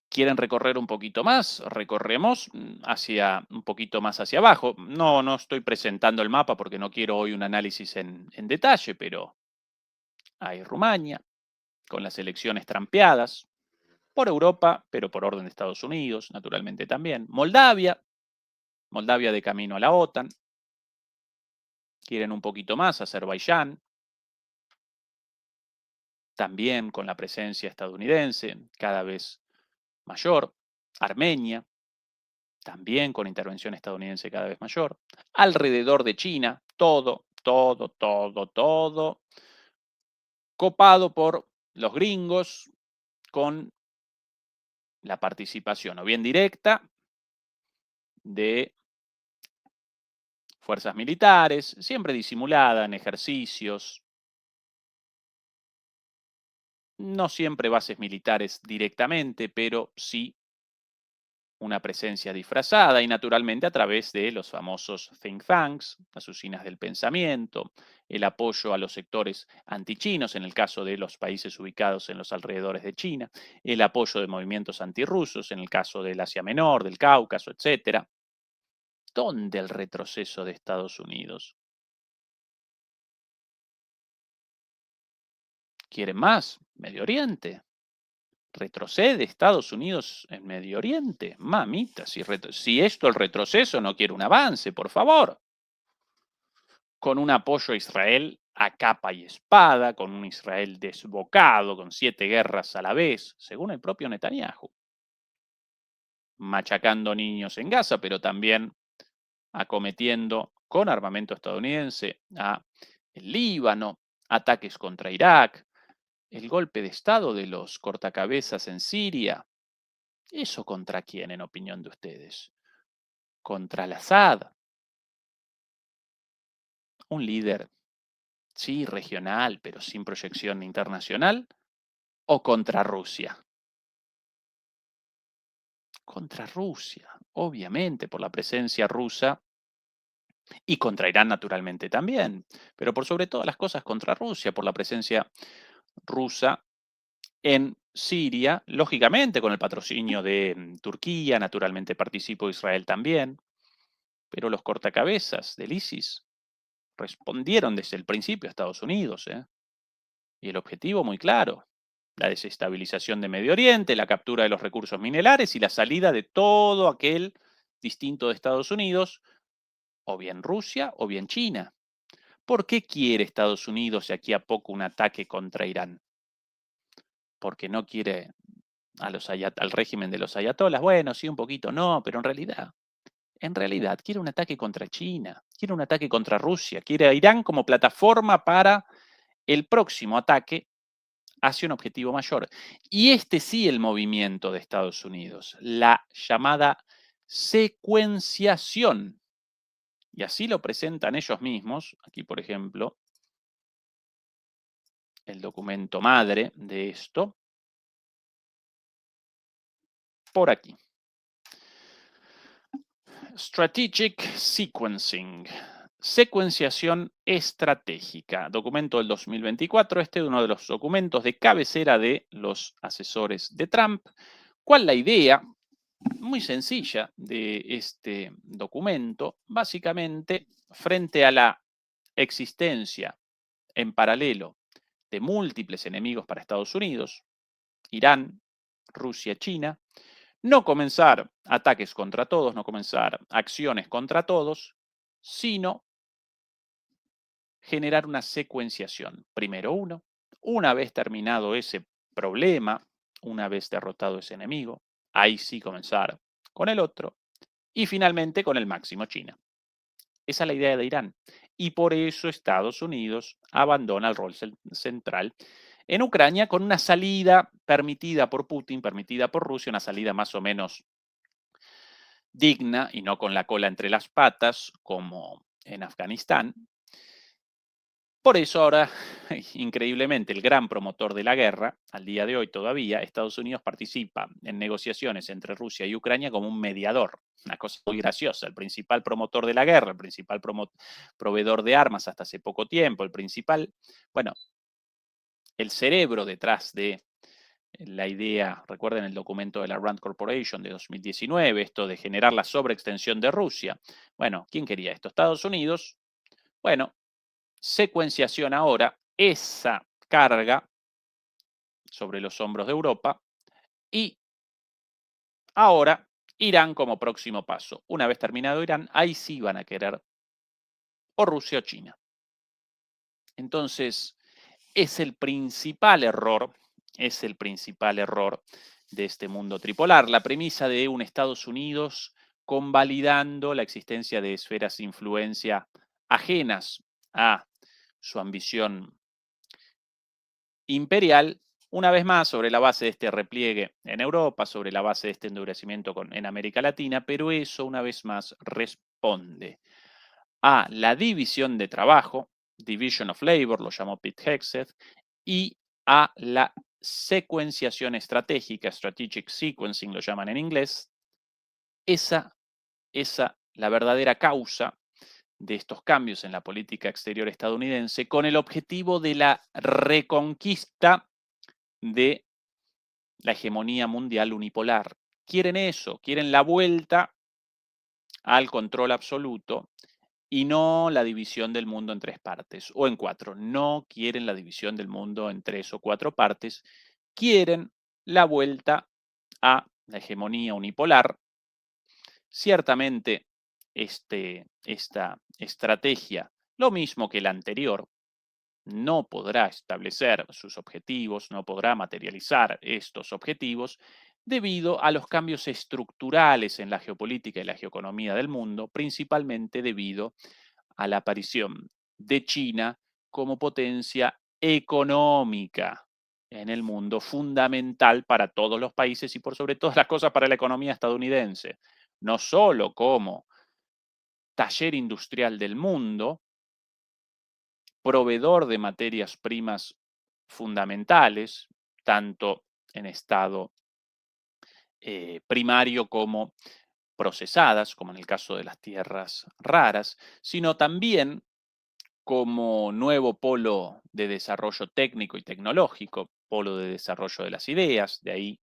¿Quieren recorrer un poquito más? Recorremos hacia un poquito más hacia abajo. No estoy presentando el mapa porque no quiero hoy un análisis en detalle, pero hay Rumania, con las elecciones trampeadas, por Europa, pero por orden de Estados Unidos, naturalmente también. Moldavia de camino a la OTAN. Quieren un poquito más, Azerbaiyán, también con la presencia estadounidense cada vez mayor. Armenia, también con intervención estadounidense cada vez mayor. Alrededor de China, todo copado por los gringos con la participación o bien directa de fuerzas militares, siempre disimulada en ejercicios, no siempre bases militares directamente, pero sí una presencia disfrazada y naturalmente a través de los famosos think tanks, las usinas del pensamiento, el apoyo a los sectores antichinos en el caso de los países ubicados en los alrededores de China, el apoyo de movimientos antirrusos en el caso del Asia Menor, del Cáucaso, etc. ¿Dónde el retroceso de Estados Unidos? ¿Quieren más? Medio Oriente. ¿Retrocede Estados Unidos en Medio Oriente? Mamita, si esto el retroceso, no quiere un avance, por favor. Con un apoyo a Israel a capa y espada, con un Israel desbocado, con 7 guerras a la vez, según el propio Netanyahu. Machacando niños en Gaza, pero también acometiendo con armamento estadounidense a el Líbano, ataques contra Irak, el golpe de Estado de los cortacabezas en Siria. ¿Eso contra quién, en opinión de ustedes? ¿Contra al-Assad? ¿Un líder, sí, regional, pero sin proyección internacional? ¿O contra Rusia? Contra Rusia, obviamente, por la presencia rusa y contra Irán naturalmente también, pero por sobre todas las cosas contra Rusia, por la presencia rusa en Siria, lógicamente con el patrocinio de Turquía, naturalmente participó Israel también, pero los cortacabezas del ISIS respondieron desde el principio a Estados Unidos, y el objetivo muy claro, la desestabilización de Medio Oriente, la captura de los recursos minerales y la salida de todo aquel distinto de Estados Unidos, o bien Rusia o bien China. ¿Por qué quiere Estados Unidos de aquí a poco un ataque contra Irán? Porque no quiere al régimen de los ayatolas. Bueno, sí, un poquito no, pero en realidad quiere un ataque contra China, quiere un ataque contra Rusia, quiere a Irán como plataforma para el próximo ataque hacia un objetivo mayor. Y este sí el movimiento de Estados Unidos, la llamada secuenciación. Y así lo presentan ellos mismos. Aquí, por ejemplo, el documento madre de esto. Por aquí. Strategic Sequencing. Secuenciación estratégica. Documento del 2024. Este es uno de los documentos de cabecera de los asesores de Trump, ¿Cuál la idea? Muy sencilla de este documento, básicamente frente a la existencia en paralelo de múltiples enemigos para Estados Unidos, Irán, Rusia, China, no comenzar ataques contra todos, no comenzar acciones contra todos, sino generar una secuenciación. Primero uno, una vez terminado ese problema, una vez derrotado ese enemigo, ahí sí comenzar con el otro, y finalmente con el máximo, China. Esa es la idea de Irán. Y por eso Estados Unidos abandona el rol central en Ucrania con una salida permitida por Putin, permitida por Rusia, una salida más o menos digna y no con la cola entre las patas como en Afganistán. Por eso ahora, increíblemente, el gran promotor de la guerra, al día de hoy todavía, Estados Unidos participa en negociaciones entre Rusia y Ucrania como un mediador. Una cosa muy graciosa, el principal promotor de la guerra, el principal proveedor de armas hasta hace poco tiempo, el principal, bueno, el cerebro detrás de la idea, recuerden el documento de la Rand Corporation de 2019, esto de generar la sobreextensión de Rusia. Bueno, ¿quién quería esto? Estados Unidos. Bueno, secuenciación ahora, esa carga sobre los hombros de Europa y ahora Irán como próximo paso. Una vez terminado Irán, ahí sí van a querer o Rusia o China. Entonces, es el principal error de este mundo tripolar, la premisa de un Estados Unidos convalidando la existencia de esferas de influencia ajenas a su ambición imperial, una vez más sobre la base de este repliegue en Europa, sobre la base de este endurecimiento en América Latina, pero eso una vez más responde a la división de trabajo, Division of Labor, lo llamó Pete Hegseth, y a la secuenciación estratégica, strategic sequencing lo llaman en inglés, esa la verdadera causa de estos cambios en la política exterior estadounidense con el objetivo de la reconquista de la hegemonía mundial unipolar. Quieren eso, quieren la vuelta al control absoluto y no la división del mundo en tres partes o en cuatro. No quieren la división del mundo en tres o cuatro partes, quieren la vuelta a la hegemonía unipolar. Ciertamente, esta estrategia, lo mismo que la anterior, no podrá establecer sus objetivos, no podrá materializar estos objetivos debido a los cambios estructurales en la geopolítica y la geoeconomía del mundo, principalmente debido a la aparición de China como potencia económica en el mundo, fundamental para todos los países y por sobre todas las cosas para la economía estadounidense, no solo como taller industrial del mundo, proveedor de materias primas fundamentales, tanto en estado primario como procesadas, como en el caso de las tierras raras, sino también como nuevo polo de desarrollo técnico y tecnológico, polo de desarrollo de las ideas, de ahí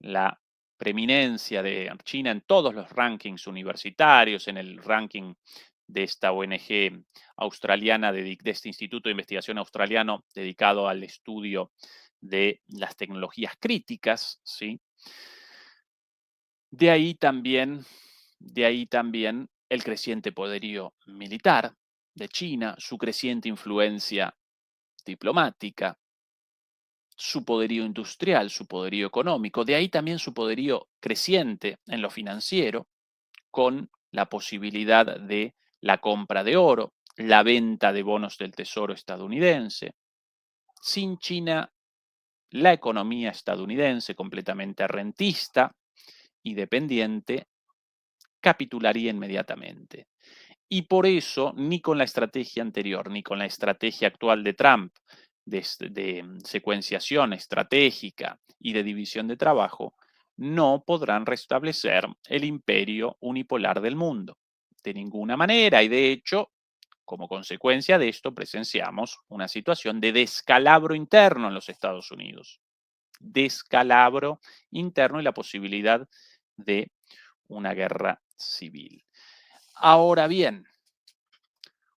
la preeminencia de China en todos los rankings universitarios, en el ranking de esta ONG australiana, de este Instituto de Investigación australiano dedicado al estudio de las tecnologías críticas, ¿sí? De ahí también, de ahí también el creciente poderío militar de China, su creciente influencia diplomática, su poderío industrial, su poderío económico, de ahí también su poderío creciente en lo financiero, con la posibilidad de la compra de oro, la venta de bonos del Tesoro estadounidense. Sin China, la economía estadounidense, completamente rentista y dependiente, capitularía inmediatamente. Y por eso, ni con la estrategia anterior, ni con la estrategia actual de Trump, de secuenciación estratégica y de división de trabajo, no podrán restablecer el imperio unipolar del mundo. De ninguna manera. Y de hecho, como consecuencia de esto, presenciamos una situación de descalabro interno en los Estados Unidos. descalabro interno y la posibilidad de una guerra civil. Ahora bien,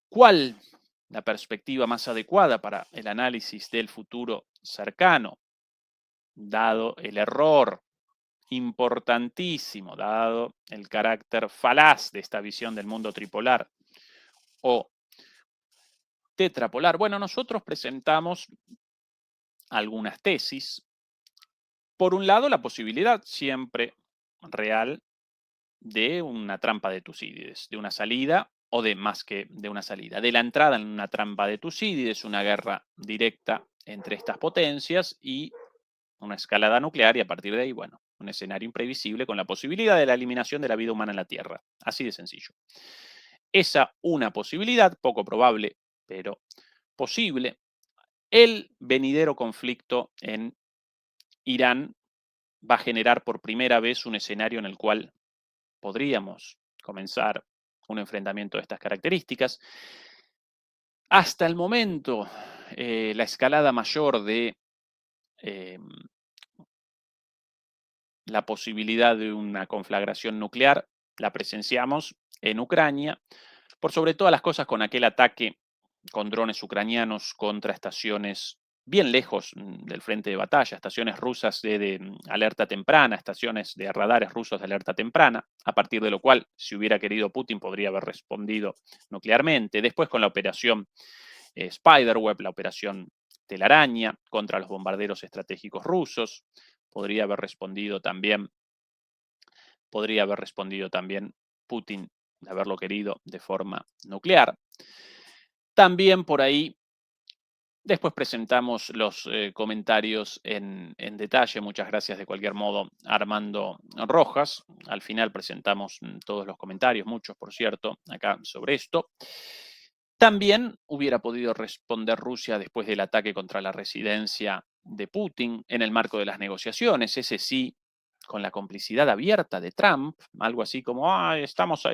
¿cuál la perspectiva más adecuada para el análisis del futuro cercano, dado el error importantísimo, dado el carácter falaz de esta visión del mundo tripolar o tetrapolar? Bueno, nosotros presentamos algunas tesis. Por un lado, la posibilidad siempre real de una trampa de Tucídides, de una salida, o de más que de una salida, de la entrada en una trampa de Tucídides, una guerra directa entre estas potencias y una escalada nuclear, y a partir de ahí, bueno, un escenario imprevisible con la posibilidad de la eliminación de la vida humana en la Tierra. Así de sencillo. Esa una posibilidad, poco probable, pero posible. El venidero conflicto en Irán va a generar por primera vez un escenario en el cual podríamos comenzar un enfrentamiento de estas características. Hasta el momento, la escalada mayor de la posibilidad de una conflagración nuclear la presenciamos en Ucrania, por sobre todas las cosas con aquel ataque con drones ucranianos contra estaciones bien lejos del frente de batalla, estaciones rusas de alerta temprana, estaciones de radares rusos de alerta temprana, a partir de lo cual, si hubiera querido Putin, podría haber respondido nuclearmente. Después con la operación Spiderweb, la operación Telaraña contra los bombarderos estratégicos rusos, podría haber respondido también Putin, de haberlo querido, de forma nuclear. También por ahí, después presentamos los comentarios en detalle. Muchas gracias de cualquier modo, Armando Rojas. Al final presentamos todos los comentarios, muchos por cierto, acá sobre esto. También hubiera podido responder Rusia después del ataque contra la residencia de Putin en el marco de las negociaciones, ese sí, con la complicidad abierta de Trump, algo así como, estamos,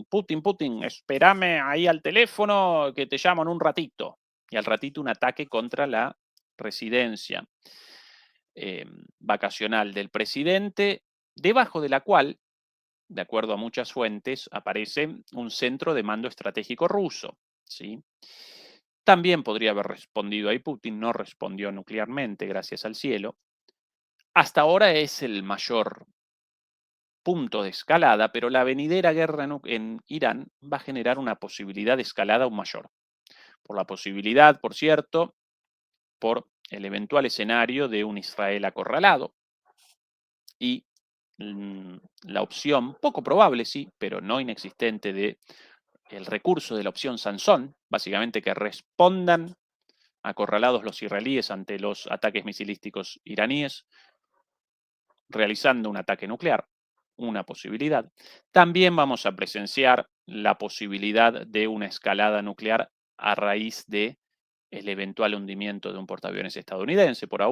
Putin, espérame ahí al teléfono que te llamo en un ratito. Y al ratito un ataque contra la residencia vacacional del presidente, debajo de la cual, de acuerdo a muchas fuentes, aparece un centro de mando estratégico ruso. ¿Sí? También podría haber respondido ahí Putin, no respondió nuclearmente, gracias al cielo. Hasta ahora es el mayor punto de escalada, pero la venidera guerra en Irán va a generar una posibilidad de escalada aún mayor. Por la posibilidad, por cierto, por el eventual escenario de un Israel acorralado y la opción, poco probable sí, pero no inexistente, de el recurso de la opción Sansón, básicamente que respondan acorralados los israelíes ante los ataques misilísticos iraníes, realizando un ataque nuclear, una posibilidad. También vamos a presenciar la posibilidad de una escalada nuclear a raíz de el eventual hundimiento de un portaaviones estadounidense. Por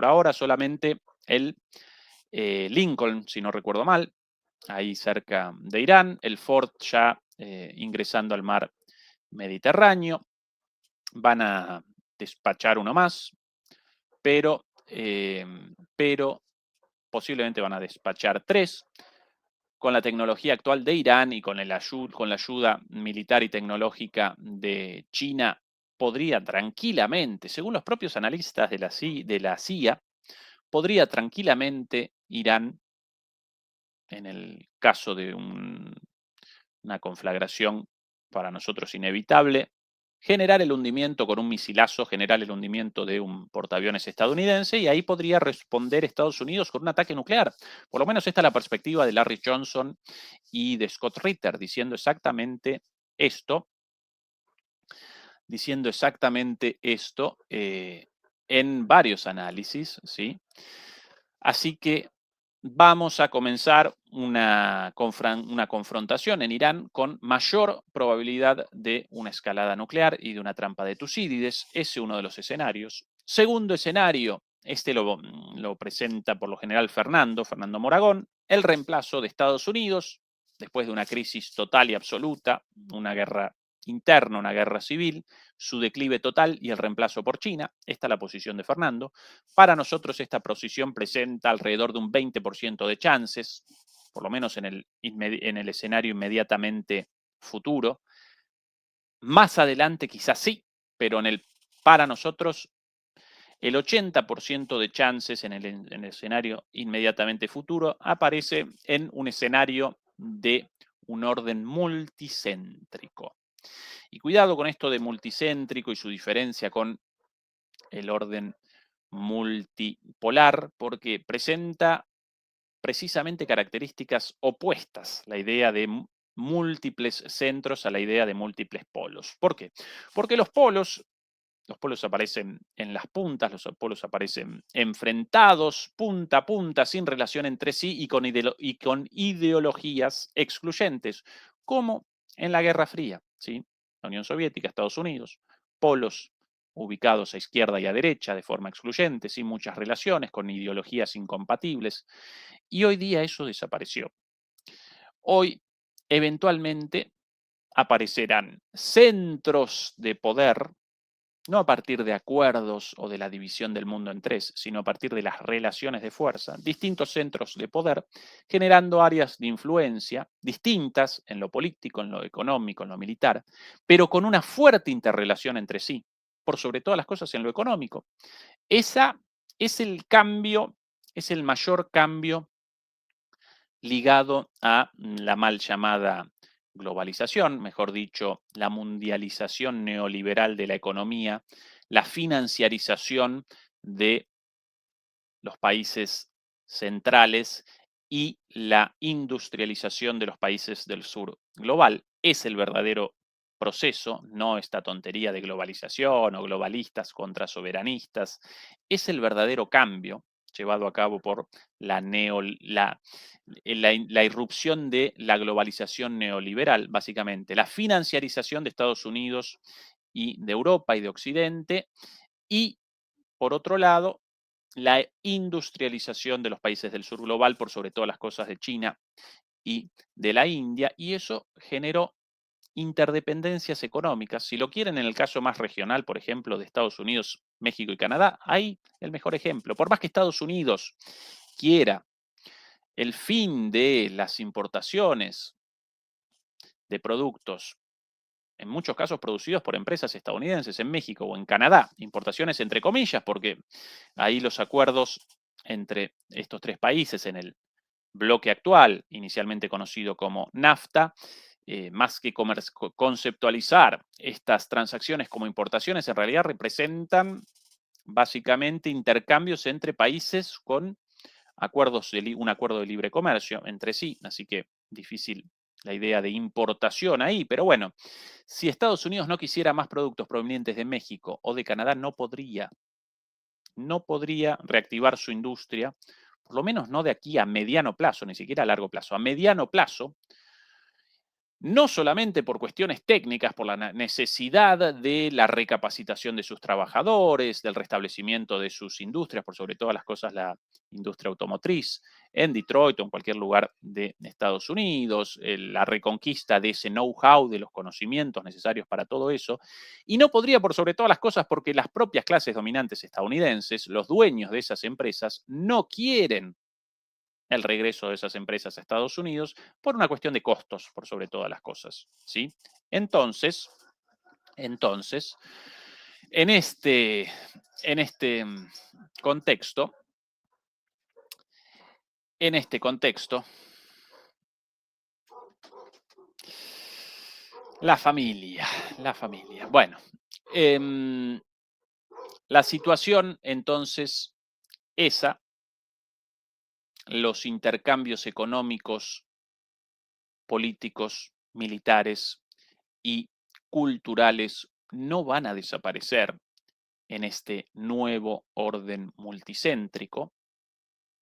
ahora solamente el Lincoln, si no recuerdo mal, ahí cerca de Irán, el Ford ya ingresando al mar Mediterráneo. Van a despachar uno más, pero posiblemente van a despachar 3. Con la tecnología actual de Irán y con la ayuda militar y tecnológica de China, podría tranquilamente, según los propios analistas de la CIA, podría tranquilamente Irán, en el caso de una conflagración para nosotros inevitable, generar el hundimiento con un misilazo, generar el hundimiento de un portaaviones estadounidense, y ahí podría responder Estados Unidos con un ataque nuclear. Por lo menos esta es la perspectiva de Larry Johnson y de Scott Ritter, diciendo exactamente esto en varios análisis, ¿sí? Así que vamos a comenzar una confrontación en Irán con mayor probabilidad de una escalada nuclear y de una trampa de Tucídides. Ese es uno de los escenarios. Segundo escenario, este lo presenta por lo general Fernando Moragón, el reemplazo de Estados Unidos después de una crisis total y absoluta, una guerra interna, una guerra civil, su declive total y el reemplazo por China. Esta es la posición de Fernando. Para nosotros esta posición presenta alrededor de un 20% de chances, por lo menos en el escenario inmediatamente futuro. Más adelante quizás sí, pero para nosotros el 80% de chances en el escenario inmediatamente futuro aparece en un escenario de un orden multicéntrico. Y cuidado con esto de multicéntrico y su diferencia con el orden multipolar, porque presenta precisamente características opuestas, la idea de múltiples centros a la idea de múltiples polos. ¿Por qué? Porque los polos aparecen en las puntas, los polos aparecen enfrentados, punta a punta, sin relación entre sí y con ideologías excluyentes, como en la Guerra Fría, ¿sí? La Unión Soviética, Estados Unidos, polos ubicados a izquierda y a derecha de forma excluyente, sin muchas relaciones, con ideologías incompatibles. Y hoy día eso desapareció. Hoy, eventualmente, aparecerán centros de poder, no a partir de acuerdos o de la división del mundo en tres, sino a partir de las relaciones de fuerza, distintos centros de poder, generando áreas de influencia distintas en lo político, en lo económico, en lo militar, pero con una fuerte interrelación entre sí, por sobre todas las cosas en lo económico. Esa es el cambio, es el mayor cambio ligado a la mal llamada globalización, mejor dicho, la mundialización neoliberal de la economía, la financiarización de los países centrales y la industrialización de los países del sur global. Es el verdadero proceso, no esta tontería de globalización o globalistas contra soberanistas, es el verdadero cambio llevado a cabo por la irrupción de la globalización neoliberal, básicamente, la financiarización de Estados Unidos y de Europa y de Occidente, y por otro lado, la industrialización de los países del sur global, por sobre todas las cosas de China y de la India, y eso generó interdependencias económicas. Si lo quieren, en el caso más regional, por ejemplo, de Estados Unidos, México y Canadá, hay el mejor ejemplo. Por más que Estados Unidos quiera el fin de las importaciones de productos, en muchos casos producidos por empresas estadounidenses en México o en Canadá, importaciones entre comillas, porque ahí los acuerdos entre estos tres países en el bloque actual, inicialmente conocido como NAFTA, más que conceptualizar estas transacciones como importaciones, en realidad representan básicamente intercambios entre países con un acuerdo de libre comercio entre sí, así que difícil la idea de importación ahí, pero bueno, si Estados Unidos no quisiera más productos provenientes de México o de Canadá, no podría reactivar su industria, por lo menos no de aquí a mediano plazo, ni siquiera a largo plazo, a mediano plazo, no solamente por cuestiones técnicas, por la necesidad de la recapacitación de sus trabajadores, del restablecimiento de sus industrias, por sobre todas las cosas la industria automotriz en Detroit o en cualquier lugar de Estados Unidos, la reconquista de ese know-how, de los conocimientos necesarios para todo eso, y no podría por sobre todas las cosas porque las propias clases dominantes estadounidenses, los dueños de esas empresas, no quieren el regreso de esas empresas a Estados Unidos por una cuestión de costos, por sobre todas las cosas, ¿sí? Entonces, entonces en este, en este contexto, en este contexto, la familia, la familia. Bueno, em, la situación entonces esa, los intercambios económicos, políticos, militares y culturales no van a desaparecer en este nuevo orden multicéntrico.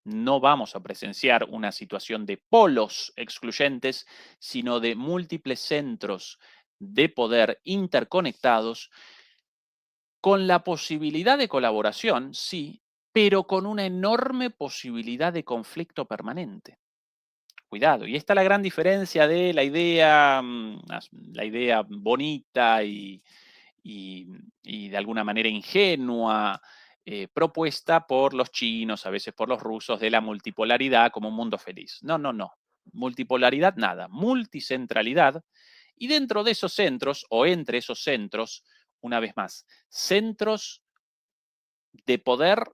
No vamos a presenciar una situación de polos excluyentes, sino de múltiples centros de poder interconectados con la posibilidad de colaboración, sí, pero con una enorme posibilidad de conflicto permanente. Cuidado. Y esta es la gran diferencia de la idea bonita y de alguna manera ingenua, propuesta por los chinos, a veces por los rusos, de la multipolaridad como un mundo feliz. No, no, no. Multipolaridad nada. Multicentralidad. Y dentro de esos centros, o entre esos centros, una vez más, centros de poder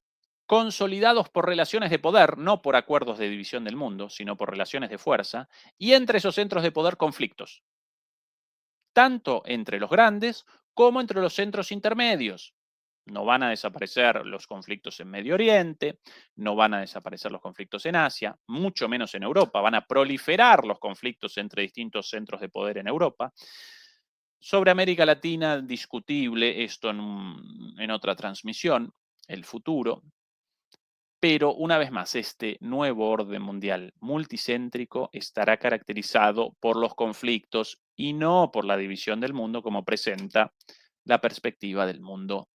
consolidados por relaciones de poder, no por acuerdos de división del mundo, sino por relaciones de fuerza, y entre esos centros de poder conflictos, tanto entre los grandes como entre los centros intermedios. No van a desaparecer los conflictos en Medio Oriente, no van a desaparecer los conflictos en Asia, mucho menos en Europa, van a proliferar los conflictos entre distintos centros de poder en Europa. Sobre América Latina, discutible esto en otra transmisión, el futuro. Pero una vez más, este nuevo orden mundial multicéntrico estará caracterizado por los conflictos y no por la división del mundo como presenta la perspectiva del mundo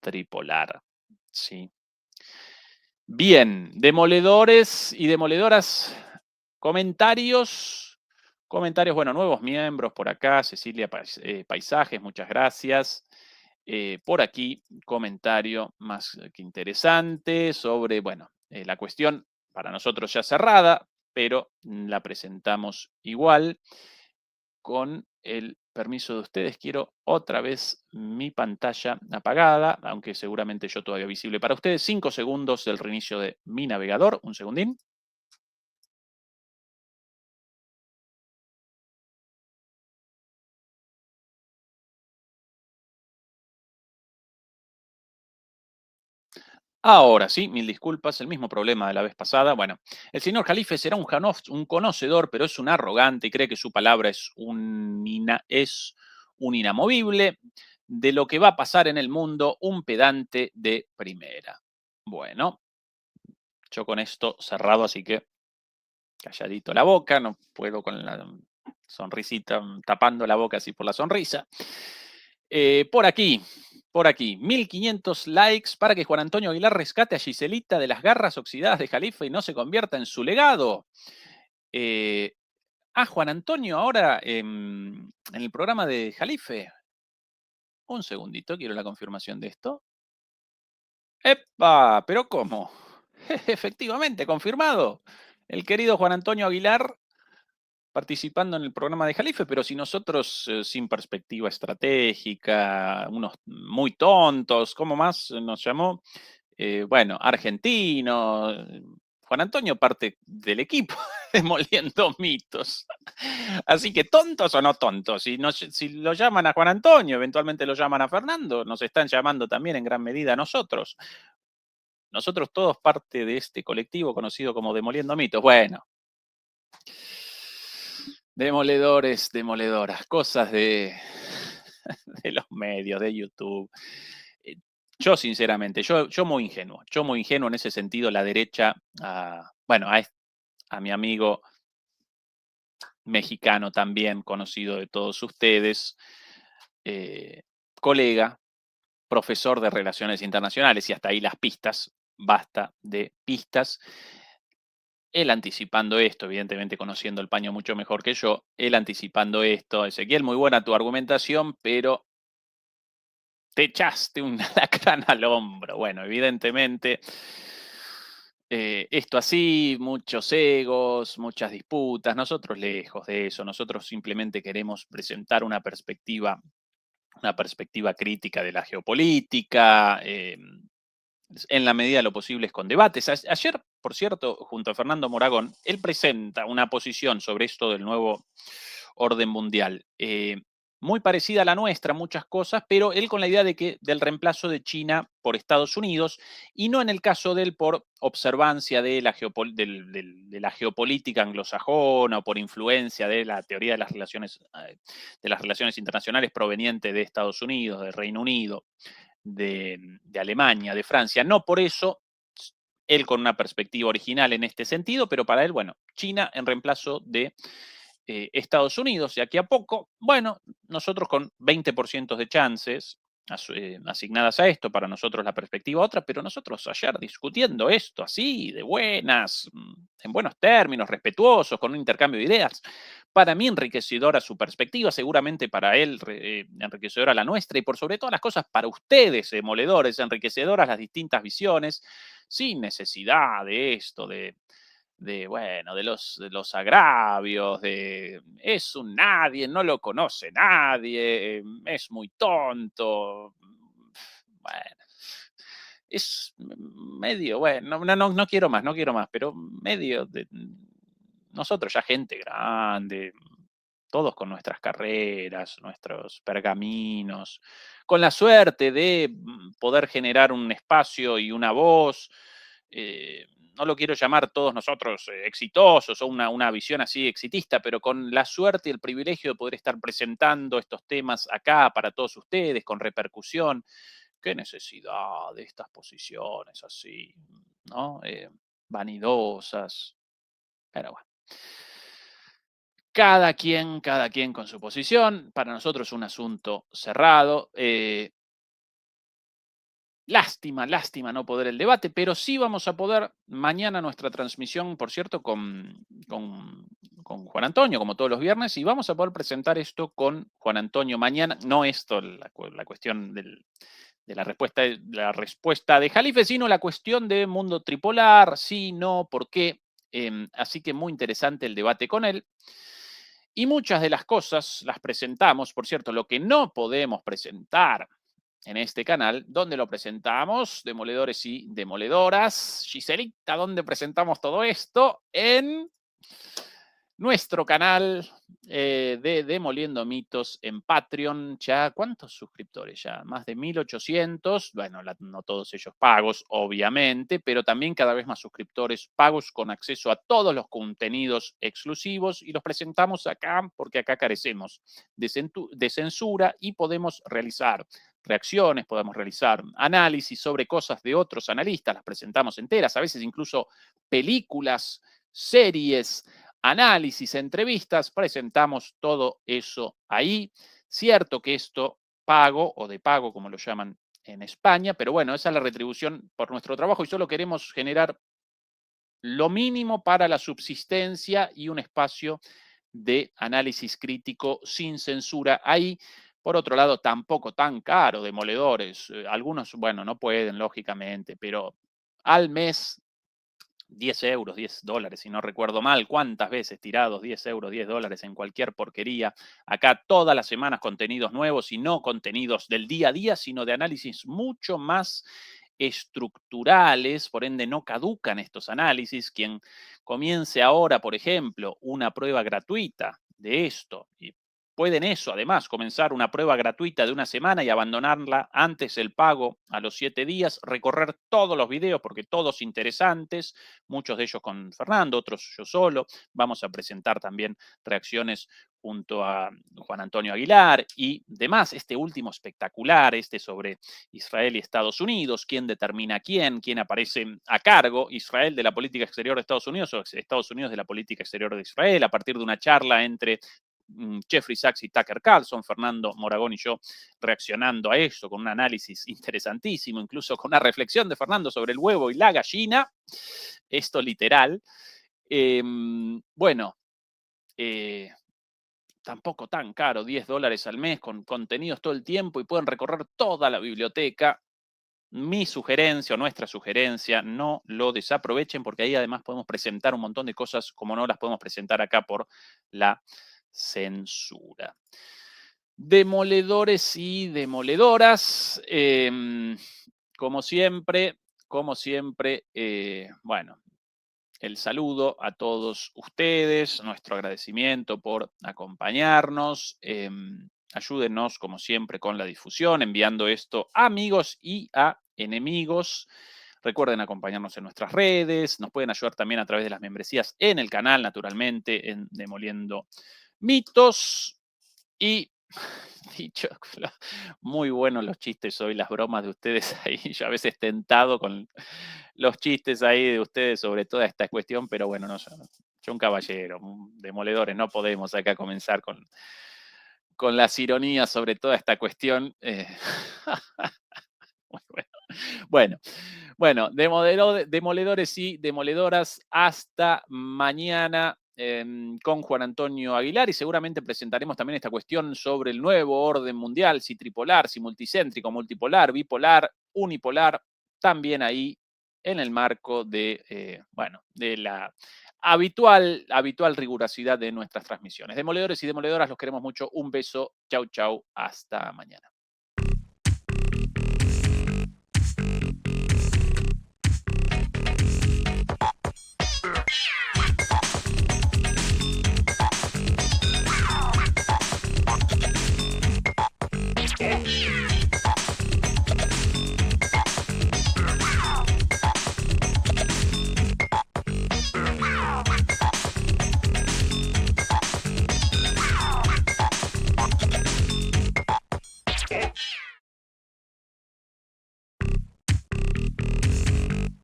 tripolar. ¿Sí? Bien, demoledores y demoledoras, comentarios. Comentarios, bueno, nuevos miembros por acá, Cecilia Paisajes, muchas gracias. Por aquí, comentario más que interesante sobre, bueno, la cuestión para nosotros ya cerrada, pero la presentamos igual. Con el permiso de ustedes, quiero otra vez mi pantalla apagada, aunque seguramente yo todavía visible para ustedes. 5 segundos del reinicio de mi navegador. Un segundín. Ahora sí, mil disculpas, el mismo problema de la vez pasada. Bueno, el señor Jalife será un conocedor, pero es un arrogante y cree que su palabra es un inamovible. De lo que va a pasar en el mundo, un pedante de primera. Bueno, yo con esto cerrado, así que calladito la boca, no puedo con la sonrisita tapando la boca así por la sonrisa. Por aquí, 1500 likes para que Juan Antonio Aguilar rescate a Giselita de las garras oxidadas de Jalifa y no se convierta en su legado. Juan Antonio ahora en el programa de Jalife. Un segundito, quiero la confirmación de esto. ¡Epa! ¿Pero cómo? Efectivamente, confirmado. El querido Juan Antonio Aguilar participando en el programa de Jalife, pero si nosotros sin perspectiva estratégica, unos muy tontos, ¿cómo más nos llamó? Bueno, argentino. Juan Antonio parte del equipo demoliendo mitos. Así que tontos o no tontos, si lo llaman a Juan Antonio, eventualmente lo llaman a Fernando, nos están llamando también en gran medida a nosotros. Nosotros todos parte de este colectivo conocido como Demoliendo Mitos. Bueno, demoledores, demoledoras, cosas de los medios, de YouTube. Yo sinceramente, yo muy ingenuo en ese sentido, la derecha, bueno, a mi amigo mexicano también, conocido de todos ustedes, colega, profesor de Relaciones Internacionales, y hasta ahí las pistas, basta de pistas. Él anticipando esto, evidentemente conociendo el paño mucho mejor que yo, él anticipando esto, Ezequiel, muy buena tu argumentación, pero te echaste un alacrán al hombro. Bueno, evidentemente, esto así, muchos egos, muchas disputas, nosotros lejos de eso, nosotros simplemente queremos presentar una perspectiva crítica de la geopolítica, en la medida de lo posible con debates. Ayer, por cierto, junto a Fernando Moragón, él presenta una posición sobre esto del nuevo orden mundial, muy parecida a la nuestra, muchas cosas, pero él con la idea del reemplazo de China por Estados Unidos, y no en el caso de él por observancia de la geopolítica anglosajona o por influencia de la teoría de las relaciones internacionales proveniente de Estados Unidos, del Reino Unido, de Alemania, de Francia. No por eso, él con una perspectiva original en este sentido, pero para él, bueno, China en reemplazo de Estados Unidos, y aquí a poco, bueno, nosotros con 20% de chances asignadas a esto, para nosotros la perspectiva otra, pero nosotros ayer discutiendo esto así, de buenas, en buenos términos, respetuosos, con un intercambio de ideas. Para mí enriquecedora su perspectiva, seguramente para él enriquecedora la nuestra y por sobre todas las cosas para ustedes, demoledores, enriquecedoras las distintas visiones, sin necesidad de esto, bueno, de los agravios, es un nadie, no lo conoce nadie, es muy tonto. Bueno, es medio, bueno, no quiero más, no quiero más, pero medio de nosotros ya gente grande, todos con nuestras carreras, nuestros pergaminos, con la suerte de poder generar un espacio y una voz. No lo quiero llamar todos nosotros exitosos o una visión así exitista, pero con la suerte y el privilegio de poder estar presentando estos temas acá para todos ustedes, con repercusión. Qué necesidad de estas posiciones así, ¿no? Vanidosas. Pero bueno. Cada quien con su posición. Para nosotros es un asunto cerrado. Lástima no poder el debate, pero sí vamos a poder mañana nuestra transmisión, por cierto, con Juan Antonio, como todos los viernes, y vamos a poder presentar esto con Juan Antonio mañana. No esto, la cuestión de la respuesta de Jalife, sino la cuestión de mundo tripolar, sí, no, por qué. Así que muy interesante el debate con él. Y muchas de las cosas las presentamos, por cierto, lo que no podemos presentar en este canal, ¿dónde lo presentamos? Demoledores y demoledoras. Giselita, ¿dónde presentamos todo esto? En nuestro canal de Demoliendo Mitos en Patreon. Ya, ¿cuántos suscriptores ya? Más de 1800. Bueno, no todos ellos pagos, obviamente, pero también cada vez más suscriptores pagos con acceso a todos los contenidos exclusivos y los presentamos acá porque acá carecemos de censura y podemos realizar reacciones, podemos realizar análisis sobre cosas de otros analistas, las presentamos enteras, a veces incluso películas, series, análisis, entrevistas, presentamos todo eso ahí. Cierto que esto pago o de pago, como lo llaman en España, pero bueno, esa es la retribución por nuestro trabajo y solo queremos generar lo mínimo para la subsistencia y un espacio de análisis crítico sin censura ahí. Por otro lado, tampoco tan caro, demoledores. Algunos, bueno, no pueden, lógicamente, pero al mes 10 euros, 10 dólares, si no recuerdo mal, cuántas veces tirados 10 euros, 10 dólares en cualquier porquería. Acá todas las semanas contenidos nuevos y no contenidos del día a día, sino de análisis mucho más estructurales, por ende no caducan estos análisis. Quien comience ahora, por ejemplo, una prueba gratuita de esto y pueden eso, además, comenzar una prueba gratuita de una semana y abandonarla antes del pago a los 7 días, recorrer todos los videos, porque todos interesantes, muchos de ellos con Fernando, otros yo solo. Vamos a presentar también reacciones junto a Juan Antonio Aguilar y demás. Este último espectacular, este sobre Israel y Estados Unidos, quién determina quién aparece a cargo, Israel de la política exterior de Estados Unidos o Estados Unidos de la política exterior de Israel, a partir de una charla entre Jeffrey Sachs y Tucker Carlson, Fernando Moragón y yo reaccionando a eso con un análisis interesantísimo, incluso con una reflexión de Fernando sobre el huevo y la gallina, esto literal. Bueno, tampoco tan caro, 10 dólares al mes con contenidos todo el tiempo y pueden recorrer toda la biblioteca. Mi sugerencia o nuestra sugerencia, no lo desaprovechen porque ahí además podemos presentar un montón de cosas como no las podemos presentar acá por la censura. Demoledores y demoledoras, como siempre, bueno, el saludo a todos ustedes, nuestro agradecimiento por acompañarnos. Ayúdenos, como siempre, con la difusión, enviando esto a amigos y a enemigos. Recuerden acompañarnos en nuestras redes. Nos pueden ayudar también a través de las membresías en el canal, naturalmente, en Demoliendo Mitos. Y dicho, muy buenos los chistes hoy, las bromas de ustedes ahí. Yo a veces tentado con los chistes ahí de ustedes sobre toda esta cuestión, pero bueno, no, yo un caballero, demoledores, no podemos acá comenzar con las ironías sobre toda esta cuestión. Muy bueno. Bueno, Bueno, demoledores y demoledoras, hasta mañana con Juan Antonio Aguilar, y seguramente presentaremos también esta cuestión sobre el nuevo orden mundial, si tripolar, si multicéntrico, multipolar, bipolar, unipolar, también ahí en el marco de, bueno, de la habitual rigurosidad de nuestras transmisiones. Demoledores y demoledoras, los queremos mucho. Un beso. Chau, chau. Hasta mañana.